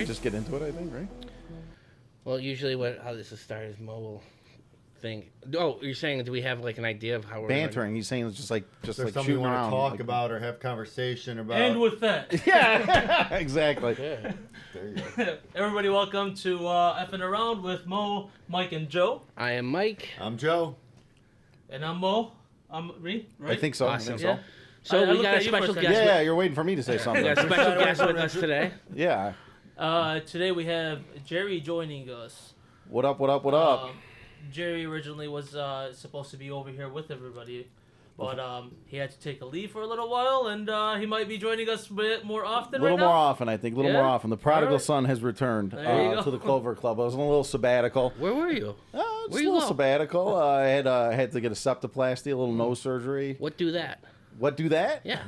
Just get into it, I think, right? Well, usually how this is started is Mo will think. Oh, you're saying do we have like an idea of how we're bantering? He's saying it's just like something you want to talk about or have conversation about. And with that, yeah, exactly. There you go. Everybody, welcome to FNAround with Mo, Mike, and Joe. I am Mike. I'm Joe. And I'm Mo. I'm Reed, right? I think so. Awesome. I think so. So I we got a special guest. Yeah, you're waiting for me to say something. We got a special guest with us today. Yeah. Today we have Jerry joining us. What up? What up? What up? Jerry originally was supposed to be over here with everybody, but he had to take a leave for a little while, and he might be joining us a bit more often. A little more often, I think. A little more often. The prodigal son has returned to the Clover Club. I was on a little sabbatical. Where were you? Just a little sabbatical. I had to get a septoplasty, a little nose surgery. What do that? What do that? Yeah.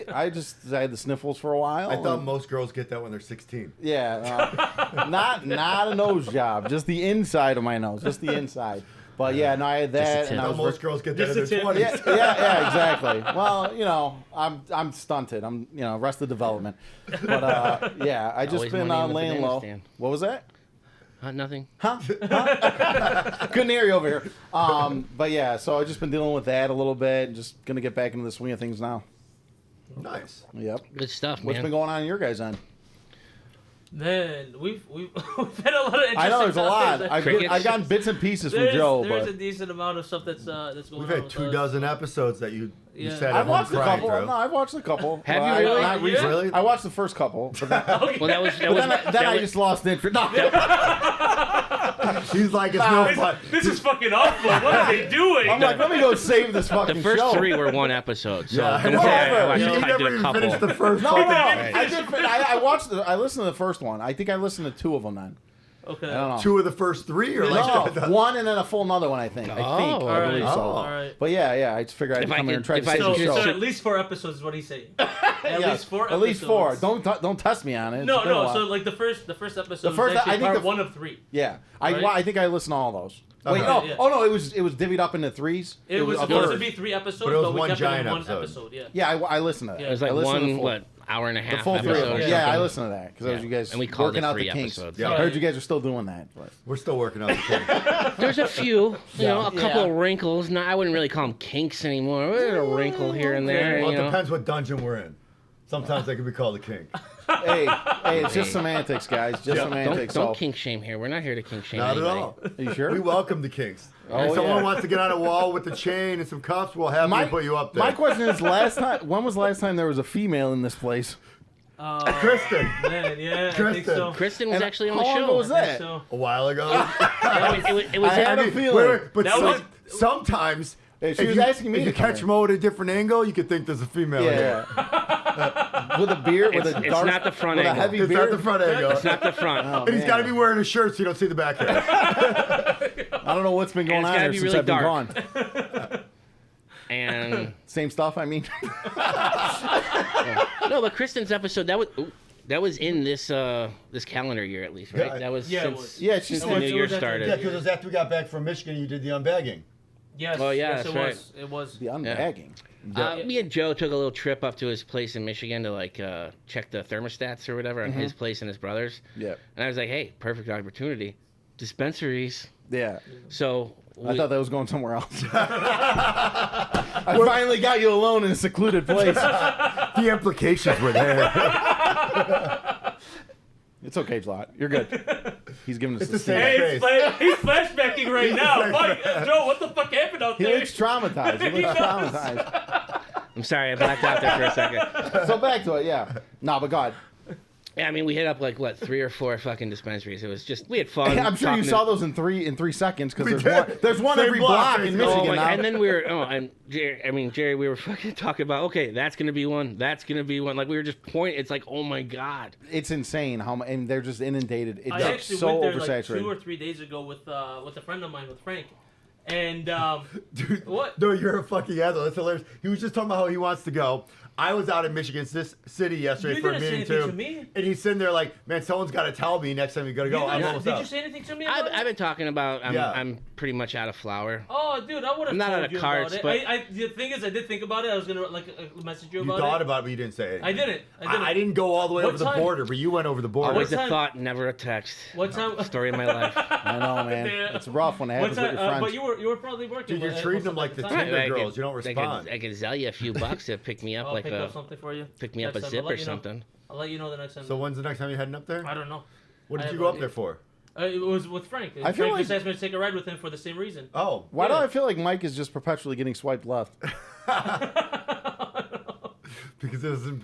I had the sniffles for a while. I thought most girls get that when they're 16. Yeah. Not a nose job, just the inside of my nose, just the inside. But yeah, no, I had that. And most girls get that in their 20s. Yeah, exactly. Well, I'm stunted. I'm, arrested development. But yeah, I just been laying low. What was that? Nothing. Huh? Couldn't hear you over here. But yeah, so I've just been dealing with that a little bit. Just gonna get back into the swing of things now. Nice. Yep. Good stuff, man. What's been going on in your guys' end? Man, we've had a lot of interesting I know there's a lot. topics. I've gotten bits and pieces from Joe. There's a decent amount of stuff that's going on. We've had 24 episodes that you sat I've at watched home a crying, couple. Drew. No, I've watched a couple. Have you really? Not recently. Really? I watched the first couple. But then, Well, that was. I just lost interest. No. He's like, it's no fun. This is fucking awful. What are they doing? I'm like, let me go save this fucking The first show. 3 were one episode. So Yeah, don't say I watched he I never did a even couple. finished the first No, fucking I did. I watched. I listened to the first one. I think I listened to 2 of them then. Okay. I don't know. 2 of the first 3 or No, one and then a full another one. I think. all I believe right. so. All right. But yeah. I just figured I'd If I come here could- and try to if I save So, the show. so at least 4 episodes is what he's saying. At Yeah, least 4 episodes. At least 4. Don't test me on it. It's No, been a no. while. So like the first episode first- is actually I think part 1 of 3. Yeah, Right? I think I listened to all those. Wait, Okay. no, Yeah. oh no, it was divvied up into 3s. It was a supposed to third. be 3 episodes, But it was but we one kept it giant in 1 episode. episode. Yeah. Yeah, I listened to that. Yeah. It was like I listened to the one, full- hour and a half the full 3 episode of them. or Yeah, I something. listened to that because I was you guys And we called working it out 3 the kinks. episodes. Yeah, I heard you guys are still doing that. But. We're still working on the thing. There's a few, a couple Yeah. of wrinkles. No, I wouldn't really call them kinks anymore. There's a wrinkle here and there. Well, it you know. depends what dungeon we're in. Sometimes they can be called a kink. hey, it's just semantics, guys. Just semantics. Don't so. kink shame here. We're not here to kink shame Not anybody. at all. Are you sure? We welcome the kinks. Oh, if someone yeah. wants to get on a wall with the chain and some cuffs, we'll have them put you up there. My question is, when was the last time there was a female in this place? Kristen. Man, yeah, I think so. Kristen was And actually on how the long show. ago was I think that? so. A while ago. It was I had a feeling. But That was- sometimes, If she if was you, asking me if to you come catch here. Mo at a different angle, you could think there's a female here. Yeah. With a beard, with a It's dark, not the front with angle. a heavy It's beard. not the front angle. It's not the front. Oh, And he's man. got to be wearing a shirt so you don't see the back end. I don't know what's been going it's on gotta here be since really I've been dark. gone. And Same stuff. I mean, no, but Kristen's episode that was in this this calendar year at least, right? Yeah. That was Yeah, it since, was. yeah, she's since the new year started. Yeah, because it was after we got back from Michigan, you did the unbagging. Yes. Oh, yeah, yes, that's it right. was. It was. the unbagging. Me and Joe took a little trip up to his place in Michigan to like check the thermostats or whatever on his place and his brother's. Yeah. And I was like, hey, perfect opportunity. Dispensaries. Yeah. So I thought that was going somewhere else. I finally got you alone in a secluded place. The implications were there. It's okay, Plot. You're good. He's giving us It's the the same. Hey, he's flashbacking right now. flashbacking. Mike, Joe, what the fuck happened out He there? looks traumatized. He looks does. traumatized. I'm sorry, I blacked out there for a second. So back to it, yeah. No, but God. Yeah, I mean, we hit up like what 3 or 4 fucking dispensaries. It was just we had fun. I'm sure you talking saw to- those in 3 seconds because did. there's one Same every block, block in basically. Oh Michigan my, now. and then we were, Jerry, we were fucking talking about, okay, that's gonna be one, that's gonna be one. Like we were just pointing. It's like, oh my god, It's insane how and they're just inundated. I It's actually so went there like oversaturated. 2 or 3 days ago with a friend of mine, with Frank, And Dude, what? No, you're a fucking asshole. That's hilarious. He was just talking about how he wants to go. I was out in Michigan City yesterday You for a didn't say meeting anything too. to me. And he's sitting there like, man, someone's got to tell me next time you got to go. I'm almost Did up. you say anything to me about I've been talking about. Yeah. I'm pretty much out of flour. Oh, dude, I would have I'm not told out of you cards, about but- it. The thing is, I did think about it. I was gonna message you You about thought it. about it, but you didn't say it. I didn't. I didn't go all the way What over the time? border, but you went over the border. Always a time- thought, never a text. What time? Story of my life. I know, man. Damn. It's rough when it What happens with time? your friends. But you were probably working. Dude, you're at- treating at them like the the time. Tinder I girls. could- You don't respond. I could sell you a few bucks to pick me up I'll like pick a up something for you. pick me up a Next time. zip I'll let or you know. something. I'll let you know the next time. So when's the next time you're heading up there? I don't know. What did I you have go no up there for? It was with Frank. I feel Frank just like- asked me to take a ride with him for the same reason. Oh. Why do Yeah. I feel like Mike is just perpetually getting swiped left? Because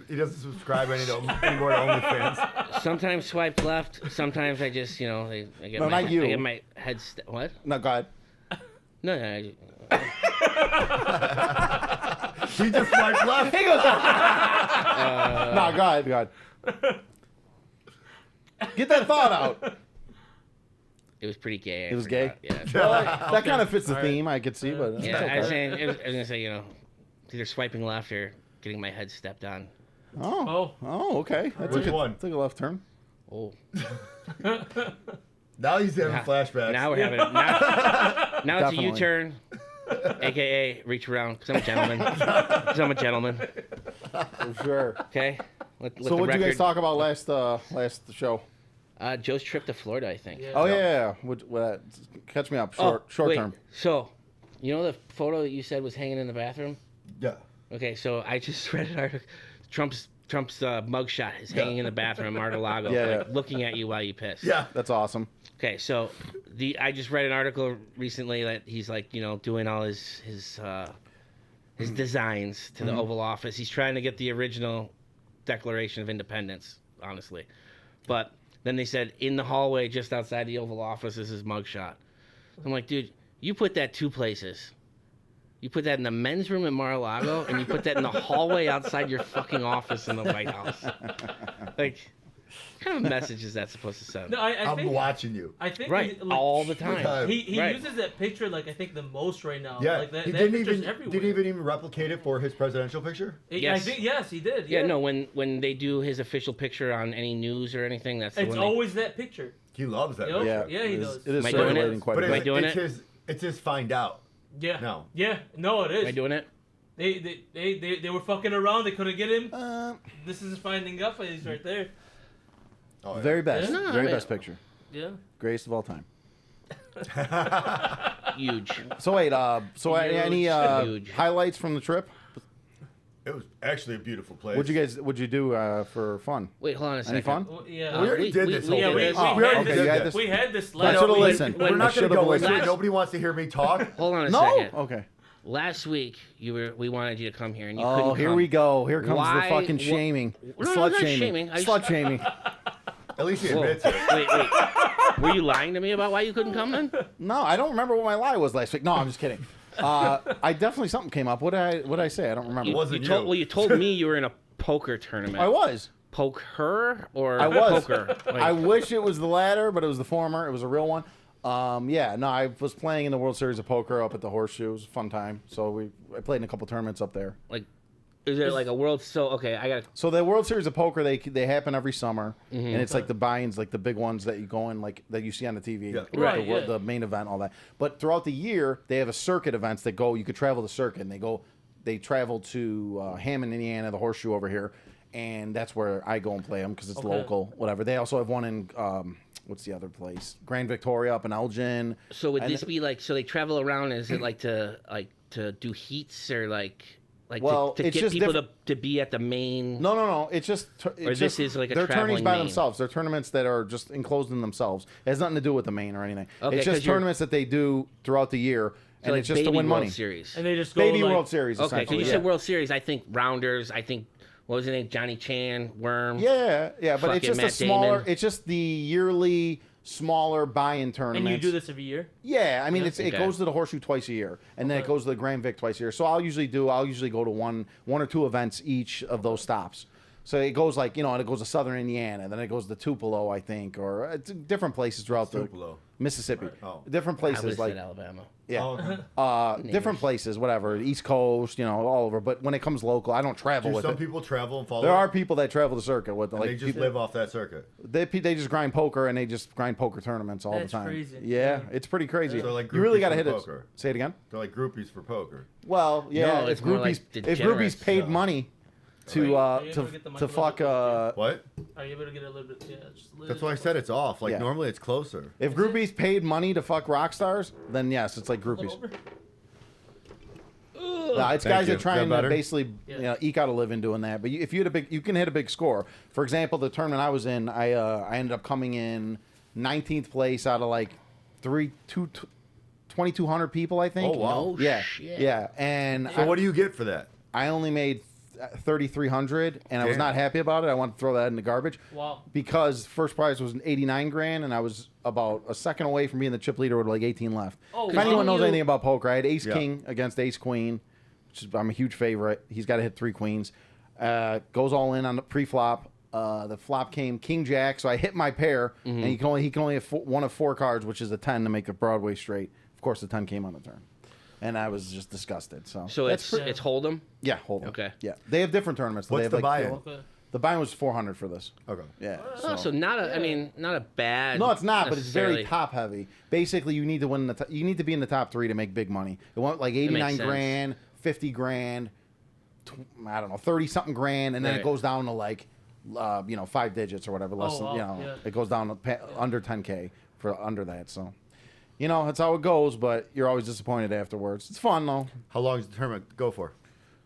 he doesn't subscribe anymore to OnlyFans. Sometimes swipe left. Sometimes I just I get No, my not you. I get my head. What? No, go ahead. No. He just swiped left. No, go ahead. Go ahead. Get that thought out. It was pretty gay. I It was forgot. gay? Yeah. Well, that kind of fits the All right. theme, I could see, but it's Yeah, okay. I was saying. I was gonna say it's either swiping left or getting my head stepped on. Oh, okay. That's Which one? Took a left turn. Oh. Now he's having Now- flashbacks. Now we're having now it's a Definitely. U-turn, aka reach around because I'm a gentleman. 'Cause I'm a gentleman. For sure. Okay. Let So the what did you guys record- talk about last show? Joe's trip to Florida, I think. Yeah. Oh yeah. Catch me up. Short wait. term. So, you know the photo that you said was hanging in the bathroom? Yeah. Okay, so I just read an article. Trump's mugshot is hanging in the bathroom in Mar-a-Lago, Yeah, like, yeah. looking at you while you piss. Yeah. That's awesome. Okay, so I just read an article recently that he's like doing all his designs to the Oval Office. He's trying to get the original Declaration of Independence, honestly, but then they said in the hallway just outside the Oval Office is his mugshot. I'm like, dude, you put that two places. You put that in the men's room at Mar-a-Lago, and you put that in the hallway outside your fucking office in the White House. Like, what kind of message is that supposed to send? No, I I'm think watching you. I think Right, all the time. He Right. uses that picture like I think the most right now. Yeah. Like that, He that didn't picture's even everywhere. didn't even replicate it for his presidential picture. I Yes. think yes, he did. Yeah, no, when they do his official picture on any news or anything, that's the It's one always that picture. He loves that. Yep. picture. Yeah. Yeah, he it is- does. It is Am I doing it? circulating quite But a Am I bit. doing it? it's his find out. Yeah. No. Yeah. No, it is. Am I doing it? They were fucking around. They couldn't get him. Uh, This is finding up. He's right there. Oh, yeah. very best. Yeah. No, Very I- best picture. Yeah. Greatest of all time. Huge. So wait, any Huge. highlights from the trip? It was actually a beautiful place. What'd you do for fun? Wait, hold on a second. Any fun? Well, yeah. We already did this whole yeah, thing. we this. Oh, had okay, this. you had this? We had this I last should've week. listened. We're I not going to should've go into it. listened. Nobody wants to hear me talk. Hold on a No. second. Okay. Last week we wanted you to come here and you Oh, couldn't here come. we go. Here comes Why- the fucking wha- shaming. No, Slut not shaming. shaming. I Slut just- shaming. At least he Whoa. admits it. Wait. Were you lying to me about why you couldn't come then? No, I don't remember what my lie was last week. No, I'm just kidding. I definitely something came up. What did I say? I don't remember. It wasn't told, you. Well, you told me you were in a poker tournament. I was. Poke her or I was. poker? Like, I wish it was the latter, but it was the former. It was a real one. Yeah, no, I was playing in the World Series of Poker up at the Horseshoe. It was a fun time. So I played in a couple tournaments up there. like, is it like a world? So okay, I got. So the World Series of Poker, they happen every summer, Mm-hmm. and it's like the buy-ins, like the big ones that you go in, like that you see on the TV, Yeah. Right, the, yeah. the main event, all that. But throughout the year, they have a circuit events that go. You could travel the circuit, and they travel to Hammond, Indiana, the Horseshoe over here, and that's where I go and play them because it's Okay. local, whatever. They also have one in what's the other place? Grand Victoria up in Elgin. So would And this be like? So they travel around? Is it like to do heats or like Well, to it's get just people to be at the main? No. It's just Or this is like a they're tourneys traveling by main. themselves. They're tournaments that are just enclosed in themselves. It has nothing to do with the main or anything. Okay, it's 'cause just you're- tournaments that they do throughout the year, and like it's just to baby win World money. Series. And they just go Baby like, World Series. Okay, because essentially, you yeah. said World Series. I think Rounders. I think what was his name? Johnny Chan, Worm. Yeah, but it's Fucking just a Matt smaller. Damon. It's just the yearly smaller buy-in And tournaments. you do this every year. Yeah, I mean, it Okay. goes to the Horseshoe twice a year, and then it Okay. goes to the Grand Vic twice a year. So I'll usually go to one or two events each of those stops. So it goes like, and it goes to Southern Indiana, then it goes to Tupelo, I think, or different places throughout the Tupelo. Mississippi. Oh. Different I would places have like said Alabama. yeah. Oh, okay. Different places, whatever, East Coast, all over. But when it comes local, I don't travel Do with some it. people travel and follow? There it? are people that travel the circuit with it. And Like they just people, live off that circuit. they just grind poker and they just grind poker tournaments all That's the time. crazy. Yeah, it's pretty crazy. So like you really groupies got to for hit it. poker. Say it again. They're like groupies for poker. Well, yeah. No, if it's more groupies, like if groupies degenerates. paid Yeah. money to Are you able to get the mic a little fuck bit closer? What? Are you able to get a little bit? Yeah, just a little That's why I said it's off. Like Yeah. normally it's closer. if groupies paid money to fuck rock stars, then yes, it's like groupies. over. No, it's Thank guys you. that trying Is that to better? basically eke out a living doing that. But if you can hit a big score. For example, the tournament I was in, I ended up coming in 19th place out of like 2,200 people, I think. Oh, wow. No Yeah, shit. yeah, and So what do you get for that? I only made 3,300, and I was Damn. not happy about it. I wanted to throw that in the garbage. Wow. Because first prize was 89 grand, and I was about a second away from being the chip leader with like 18 left. Oh, if wow. anyone knows You- anything about poker, I had Ace Yeah. King against Ace Queen, which is, I'm a huge favorite. He's got to hit 3 queens. Goes all in on the pre-flop. The flop came King Jack, so I hit my pair, and he can only have one of 4 cards, which is a 10 to make the Broadway straight. Of course, the 10 came on the turn, and I was just disgusted. So So it's Hold'em. yeah, hold on. Okay. Yeah, they have different tournaments. They What's have, the like, buy-in? Okay. The buy-in was 400 for this. Okay. Yeah. Oh, so not a. I mean, not a bad. No, it's not, but it's very necessarily. top heavy. Basically, you need to win you need to be in the top 3 to make big money. It went like 89 sense. grand, 50 grand, I don't know, 30 something grand, and then it Right. goes down to like, 5 digits or whatever. Less Oh, than, wow, yeah. it goes down to under 10K for under that. So, that's how it goes. But you're always disappointed afterwards. It's fun though. How long does the tournament go for?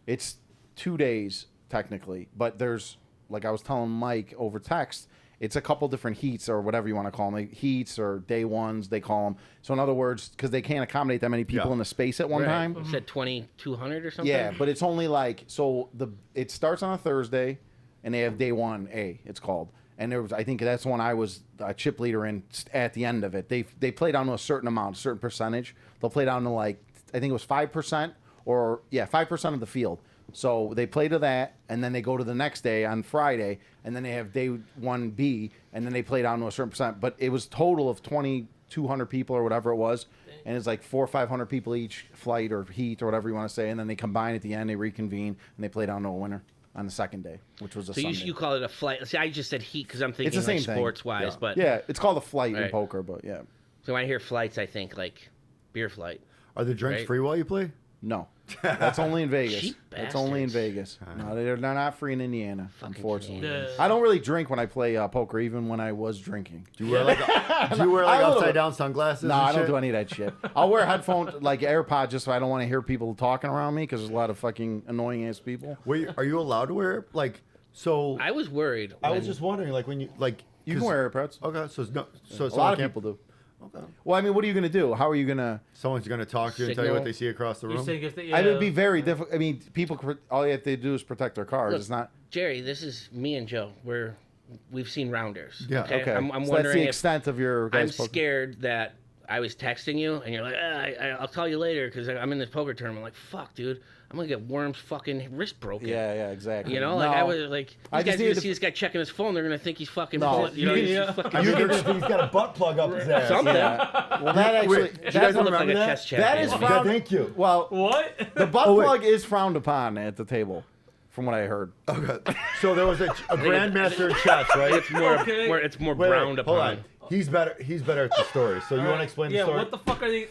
It's 2 days technically, but there's, like I was telling Mike over text, it's a couple different heats or whatever you want to call them. Heats or day ones, they call them. So in other words, because they can't accommodate that many people Yeah. in the space at one Right. time. You said 2,200 or something. Yeah, but it's only like, so it starts on a Thursday, and they have day 1A, it's called. And I think that's when I was a chip leader in at the end of it. They play down to a certain amount, a certain percentage. They'll play down to like, I think it was 5% 5% of the field. So they play to that, and then they go to the next day on Friday, and then they have day 1B, and then they play down to a certain percent. But it was total of 2,200 people or whatever it was, and it's like 400 or 500 people each flight or heat or whatever you want to say, and then they combine at the end, they reconvene, and they play down to a winner on the second day, which was a So Sunday. you call it a flight. See, I just said heat because I'm thinking the same like thing. sports wise, Yeah. but Yeah, it's called a flight in Right. poker, but yeah. so when I hear flights, I think like beer flight. Are the drinks Right. free while you play? No. That's only in Vegas. Cheap That's only in bastards. Vegas. No, they're not free in Indiana, Fucking unfortunately. Canadians. Yeah. I don't really drink when I play poker, even when I was drinking. Do you wear like A little upside bit. down sunglasses? No, and I don't shit? do any of that shit. I'll wear headphones, like AirPods, just so I don't want to hear people talking around me because there's a lot of fucking annoying ass people. Wait, are you allowed to wear like? So I was worried. I was when- just wondering, like when you like. You can 'cause- wear AirPods. Okay, so A lot of people do. Okay. Well, I mean, what are you going to do? How are you going to... Someone's gonna talk to you and tell you Signal. what they see across the You're room. saying if they, I would be very difficult. I mean, people, all you have to do is protect their cars. Look, It's not... Jerry, this is me and Joe. We've seen rounders. Yeah, Okay. I'm So that's wondering the if extent of your I'm guys' poker. scared that I was texting you and you're like, I'll call you later because I'm in this poker tournament. I'm like, fuck, dude, I'm gonna get Worm's fucking wrist broken. Yeah, exactly. You know, like No. I was like, these I just guys are needed gonna to- see this guy checking his phone. They're gonna think he's fucking. No, you know, you he's can- just fucking. You're gonna think he's got a butt plug up his ass. Something. Yeah. Well, that actually... Wait, you He guys doesn't look like remember a that? chess That champion. is Okay, found... thank you. Well, What? the butt Oh, wait. plug is frowned upon at the table, from what I heard. Okay. So there was a grandmaster in chess, right? It's more, Okay. it's more Wait, browned hold upon. on. He's better at the story. So you want to explain the Yeah, story? what the fuck are they?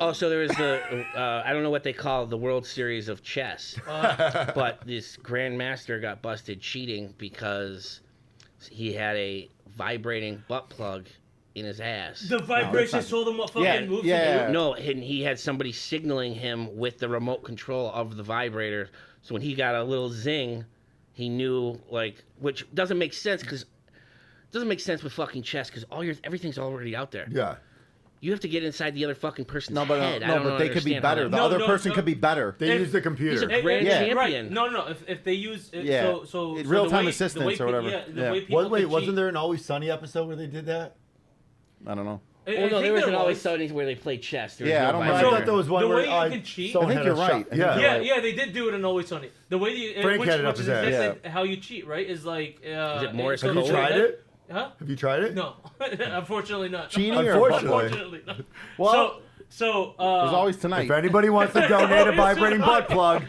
Oh, so there was the I don't know what they call the World Series of chess, but this grandmaster got busted cheating because he had a vibrating butt plug in his ass. The vibrations not- told him what fucking Yeah, moves yeah. to do. No, and he had somebody signaling him with the remote control of the vibrator. So when he got a little zing, he knew, like, which doesn't make sense because doesn't make sense with fucking chess because everything's already out there. Yeah. You have to get inside the other fucking person's No, but head. I no, don't but they could be understand how better. that- The No, other no, person no. could be better. They If- use the computer. He's a grand Yeah. champion. Right. No. If they use Yeah. so Real-time the way- assistance the or way whatever. Yeah, the Yeah. way people Wait, can wasn't cheat- there an Always Sunny episode where they did that? I don't know. I Oh no, think there wasn't was. always Sundays where they played chess. There was Yeah, no I don't I remember. vibrator. thought there was one The where way you can cheat- someone I think had you're a right. shot. I think Yeah. you're Yeah, right. yeah, they did do it in Always Sunny. The way you Frank which had it up is his ass. exactly how you cheat, right? Is like Is it Morse Have you code? tried it? Huh? Have you tried it? No, unfortunately not. Cheating or Unfortunately not. Well, so there's always tonight. If anybody wants to donate a vibrating butt plug,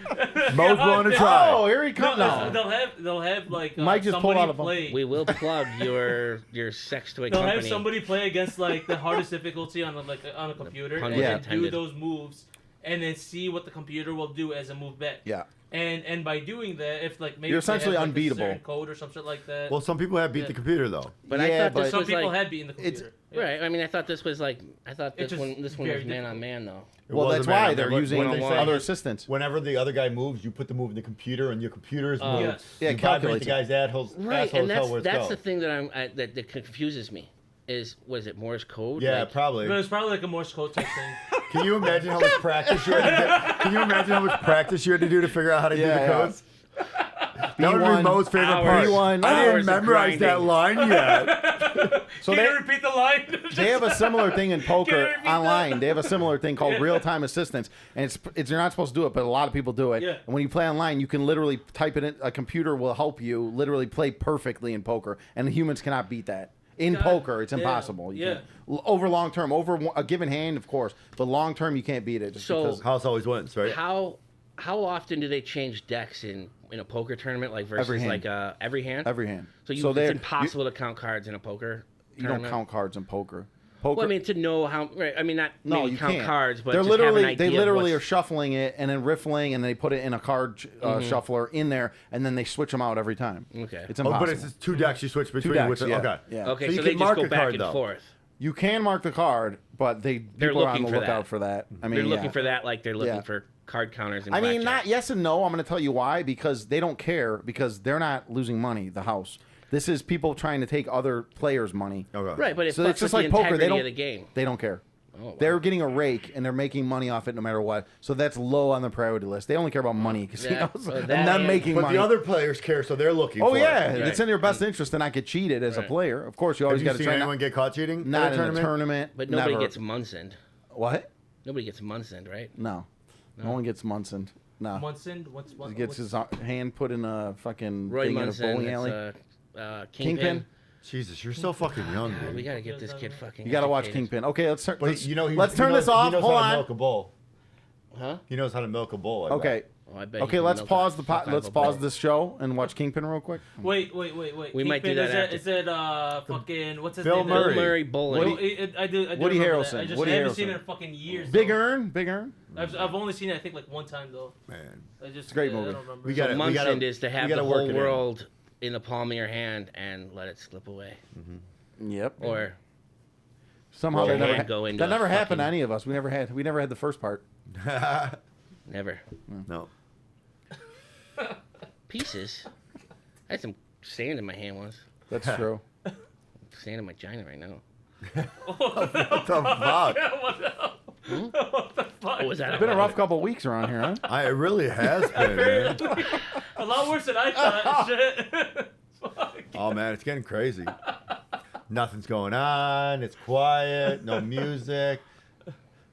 Mo's willing to try. Oh, here he comes. No, No. they'll have like Mike just pulled somebody out a play. We will plug your sex toy They'll company. have somebody play against like the hardest difficulty on a computer, Pun and then intended. do those moves, and then see what the computer will do as a move back. Yeah. And by doing that, if like maybe You're they have, essentially like, a unbeatable. certain code or some shit like that. Well, some people have beat Yeah. the computer though. But Yeah, I thought but- this some was people like had beaten the it's- computer. Yeah. right. I mean, I thought this was like this It's just one was very man on man though. It Well, wasn't that's why man. they're What- using what they say other is assistants. Whenever the other guy moves, you put the move in the computer, and your computer's move. Yes. Yeah, you vibrate calculates the it. guy's assholes. Right, asshole and tell where that's it's the going. thing that that confuses me. Is was it Morse code? Yeah, Like, probably. But it's probably like a Morse code type thing. Can you imagine how much practice you had to get? Can you imagine how much practice you had to do to figure out how to do the Yeah, yeah. codes? That would be B1 Mo's favorite hours. part. B1 I hours didn't of memorize that grinding. line yet. So Can they, you repeat the line? they have a similar thing in Can poker I repeat that? online. They have a similar thing called real-time assistance, and it's you're not supposed to do it, but a lot of people do it. Yeah. And when you play online, you can literally type it in. A computer will help you literally play perfectly in poker, and humans cannot beat that. In God poker, it's damn. impossible. You Yeah. can't. Over long term, over a given hand, of course, but long term, you can't beat it. Just So- because House always wins, right? how often do they change decks in a poker tournament like versus Every hand. like every hand? every hand. So, so it's they're- impossible to count cards in a poker. You don't tournament? count cards in poker. Poker. Well, I mean to know how. Right, I mean not No, maybe you count can't. cards, but they're just have an literally they idea of literally are what's- shuffling it and then riffling and they put it in a card Mm-hmm. shuffler in there and then they switch them out every time. Okay. It's Oh, impossible. but it's just two decks you switch between. decks, with the, yeah. Okay. Yeah. Okay, So so, you they can just mark go a back card, and though. forth. You can mark the card, but They're people are on looking the for lookout that. for that. I mean, They're looking yeah. for that like they're looking Yeah. for card counters and I mean, blackjack. not yes and no. I'm going to tell you why because they don't care because they're not losing money. The house. This is people trying to take other players' money. Okay. Right, but it So fucks it's just with like the poker. They integrity don't. of the game. They don't care. Oh, wow. They're getting a rake and they're making money off it no matter what. So that's low on the priority list. They only care about money, casinos, well, and that them and- making But money. the other players care, so they're looking. Oh for yeah, It. Right. it's in your best interest to not get cheated as a Right. player. Of course, you Have always you got to seen try anyone get caught cheating? not in in a tournament. But nobody never. gets Munson. What? Nobody gets Munson, right? No, no one gets Munson. No, Munson, what's he gets his hand put in a fucking Roy thing Munson. in a bowling That's, alley. Kingpin. Kingpin. Jesus, you're so fucking young, We dude. gotta get this kid fucking. You got to watch educated. Kingpin. Okay, let's turn. But Let's, you know, let's turn this off. He knows Hold how to on. milk a bull. Huh? He knows how to milk a bull. I bet. Okay. Oh, I bet he Okay, can let's milk pause the the fuck out of let's a pause bull. this show and watch Kingpin real quick. Wait. We might do Kingpin, that is after. Is it Phil what's his Bill name? Bill Murray. Murray bowling. I do Woody remember that. Harrelson. I just Woody haven't seen Harrelson. it in fucking years. Big though. Earn, Big Earn. I've only seen it I think like one time though. Man. I just a great I movie. don't remember. We So gotta- Munson is to we have gotta the work whole it in. world in the palm of your hand and let it slip away, Yep. or Somehow Well, that never, hand go into that never a happened to fucking- any of us. We never had the first part. never No. pieces. I had some sand in my hand once. That's true. Sand in my vagina right now. What the fuck? What the fuck? Oh, was that It's been a rough couple weeks around here, huh? It really has been, man. A lot worse than I thought. Shit. Fuck. Oh man, it's getting crazy. Nothing's going on. It's quiet. No music.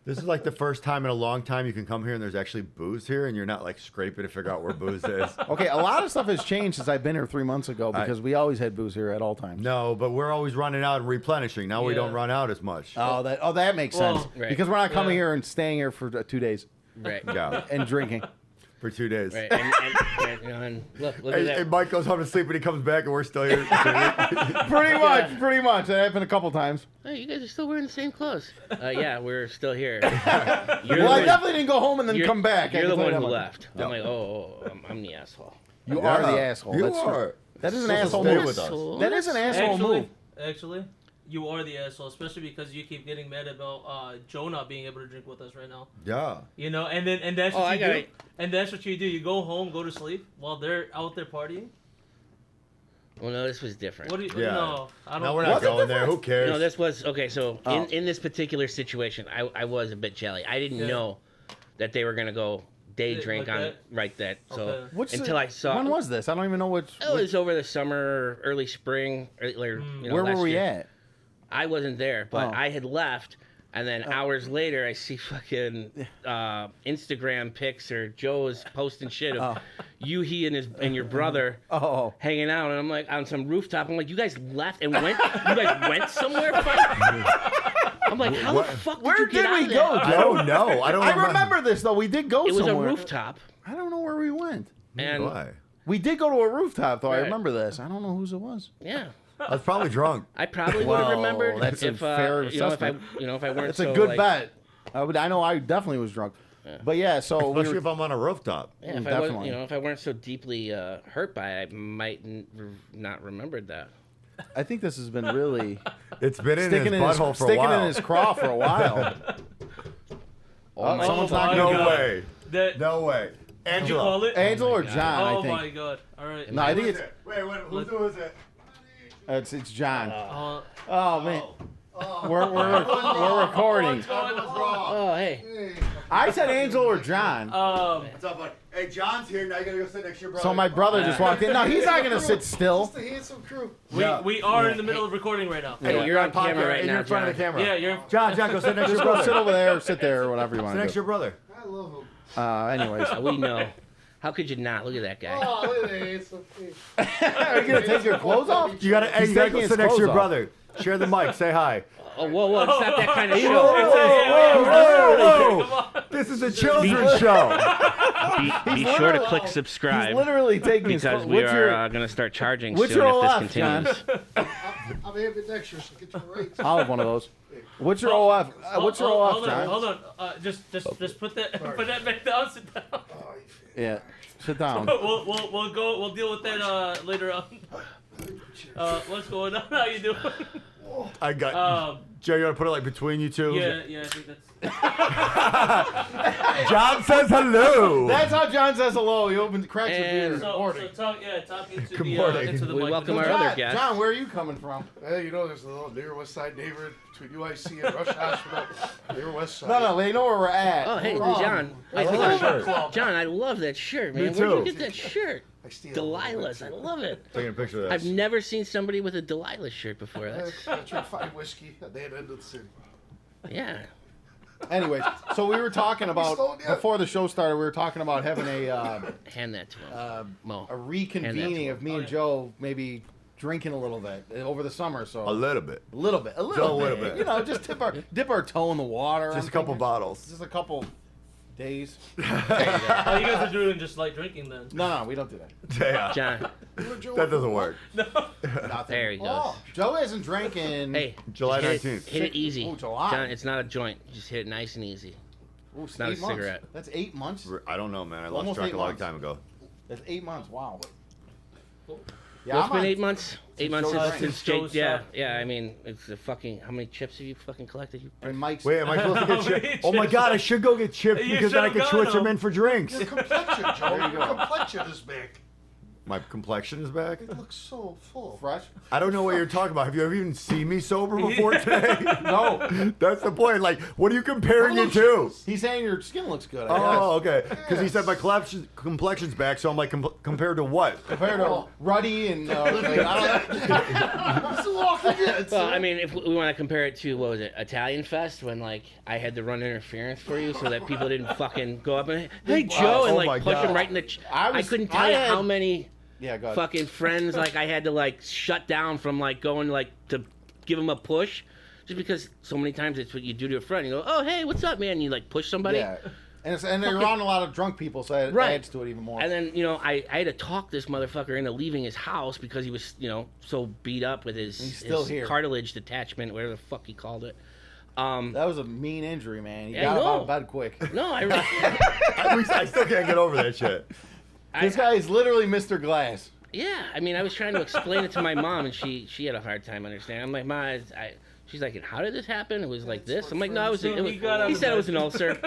This is like the first time in a long time you can come here and there's actually booze here, and you're not like scraping to figure out where booze is. Okay, a lot of stuff has changed since I've been here 3 months ago because we always had booze here at all times. No, but we're always running out and replenishing. Now we Yeah. don't run out as much. Oh, that makes Well, sense Right. because we're not coming Yeah. here and staying here for 2 days Right. Yeah, and drinking. for 2 days. Right. And look at And that. Mike goes home to sleep and he comes back and we're still here. Pretty much. That happened a couple times. Hey, you guys are still wearing the same clothes. Yeah, we're still here. Well, I definitely didn't go home and then come back. I You're can the tell you one that who much. left. I'm like, I'm the asshole. You are the Yeah, asshole. You That's true. are. That is an Supposed to asshole stay move. with us. That is an asshole move. Actually, you are the asshole, especially because you keep getting mad about Joe not being able to drink with us right now. Yeah. You know, and that's Oh, what I you got do. it. And that's what you do. You go home, go to sleep while they're out there partying. Well, no, this was different. What do you? Yeah. No, I don't. No, we're not What's the going there. Who cares? No, this was okay. So Oh. in this particular situation, I was a bit jelly. I didn't Yeah. know that they were gonna go day Yeah, drink like on that? right that. So Okay. What's until I saw When was this? I don't even know which. it was over the summer, early spring, or, where last were we year. at? I wasn't there, but Oh. I had left. And then hours later, I see fucking Instagram pics or Joe's posting shit of you, he, and your brother hanging out, and I'm like on some rooftop. I'm like, you guys left and went. You guys went somewhere. I'm like, how the fuck did you get out of there? I don't know. I remember this though. We did go It was somewhere. a rooftop. I don't know where we went. And Why? We did go to a rooftop though. I Right. remember this. I don't know whose it was. yeah. I was probably drunk. I probably would have Well, remembered that's a if fair if I assessment. if I weren't. It's so, a good like, bet. I know I definitely was drunk. But yeah, so we Especially were, if I'm on a rooftop. Yeah, if I definitely. wasn't, if I weren't so deeply hurt by it, I might not remembered that. I think this has been really It's been in his sticking in butthole his, for a sticking while. in his craw for a while. Oh, my someone's my not No gonna God. way. That, No way. did you call it? Angel or God. John, Oh I think. my god. All right. No, I think it's Wait, who is it? it's John. Uh, Oh man, we're recording. Oh, hey. I said Angel or John. What's up, buddy? Hey, John's here. Now you gotta go sit next to your brother. So my brother just walked in. No, he's not gonna sit still. The handsome crew. we are in the middle of recording right now. Hey, you're on camera right and now, you're in front of the John. camera. Yeah, you're. John, go sit next to Just your go sit brother. over there, sit there, or whatever you Sit want next to to do. your brother. I love him. Anyways, We know. How could you not? Look at that guy. Oh, look at that handsome face. are you gonna take your clothes off? You gotta He's you gotta taking go his sit next to your clothes off. brother. Share the mic. Say hi. Oh, whoa, it's not that kind of Whoa, show. whoa, Come on. This is a children's show. Be sure to literally- click He's subscribe literally taking his because clothes. we What's your? are going to start charging what's soon your if OF, this continues. I'm ambidextrous, so get your rates. I'll have one of those. What's your OF? What's your OF, John? Hold on. Just put that back down. Sit down. Yeah, sit down. We'll deal with that later on. What's going on? How you doing? I got. Joe, you want to put it like between you two? Yeah, I think that's. John says hello. That's how John says hello. He opens, cracks the beer. And- So talk into Good the morning. into the We mic. welcome our John, other guest. John, where are you coming from? Hey, you know, there's a little near West Side neighborhood between UIC and Rush Hospital. Near West Side. No, they know where we're at. Oh, hey, Oh, John. Wait, I hold like on. that shirt. John, I love that shirt, man. Me Where'd you too. get that shirt? I steal Delilah's. I love it. Taking a picture of I've this. never seen somebody with a Delilah shirt before. That's, I drink fine whiskey at the end of the city. yeah. Anyways, so we were talking about stole- yeah. before the show started. We were talking about having Hand that to him. Mo. a reconvening of me and Joe, maybe drinking a little bit over the summer. So A little bit. a little bit. bit. You know, just dip our toe in the water. Just I'm a couple thinking. bottles. Just a couple days. Oh, you guys are doing just light drinking then. No, we don't do that. Yeah. John. That doesn't work. Nothing. There he goes. Oh, Joe hasn't drinking. Hey, July hit 19th. Hit it easy. Ooh, July. John, it's not a joint. Just hit it nice and easy. Ooh, it's not a 8 months. cigarette. That's 8 months. I don't know, man. I lost Almost track 8 a long months. time ago. That's 8 months. Wow. Cool. Yeah, Well, it's I'm been on- 8 months. 8 months Joe's since since Jake. Joe's Yeah, stopped. yeah. I mean, it's a fucking. How many chips have you fucking collected? You. And Mike's. Wait, am I supposed to get How many chips? Oh my chips? god, I should go get chips You because then I should've can switch gone, them in for drinks. Your complexion, Joe. There you Your go. complexion is back. My complexion is back. It looks so full. fresh. I don't know what you're talking about. Have you ever even seen me sober before today? No, That's the point. Like, what are you comparing it to? he's saying your skin looks good. I guess. Oh, okay. Because he said my complexion's back, so I'm like, compared to what? Compared to Ruddy and like, I don't It's a walking it. Well, I mean, if we want to compare it to what was it, Italian Fest, when like I had to run interference for you so that people didn't fucking go up and hey Joe and Oh my like push God. him right in the. I I couldn't tell I you had- how many yeah, go ahead. fucking friends like I had to like shut down from like going like to give them a push, just because so many times it's what you do to a friend. You go, oh hey, what's up, man? And you like push somebody. Yeah, and you're around a lot of drunk people, so it Right. adds to it even more. And then, I had to talk this motherfucker into leaving his house because he was, so beat up with his, He's still his here. cartilage detachment, whatever the fuck he called it. That was a mean injury, man. He Yeah, got I him out know. of bed quick. No, I still can't get over that shit. This guy is literally Mr. Glass. yeah, I mean, I was trying to explain it to my mom, and she had a hard time understanding. I'm like, Ma, she's like, how did this happen? It was like this. I'm like, no, So it was, he got out he of said it bed. was an ulcer.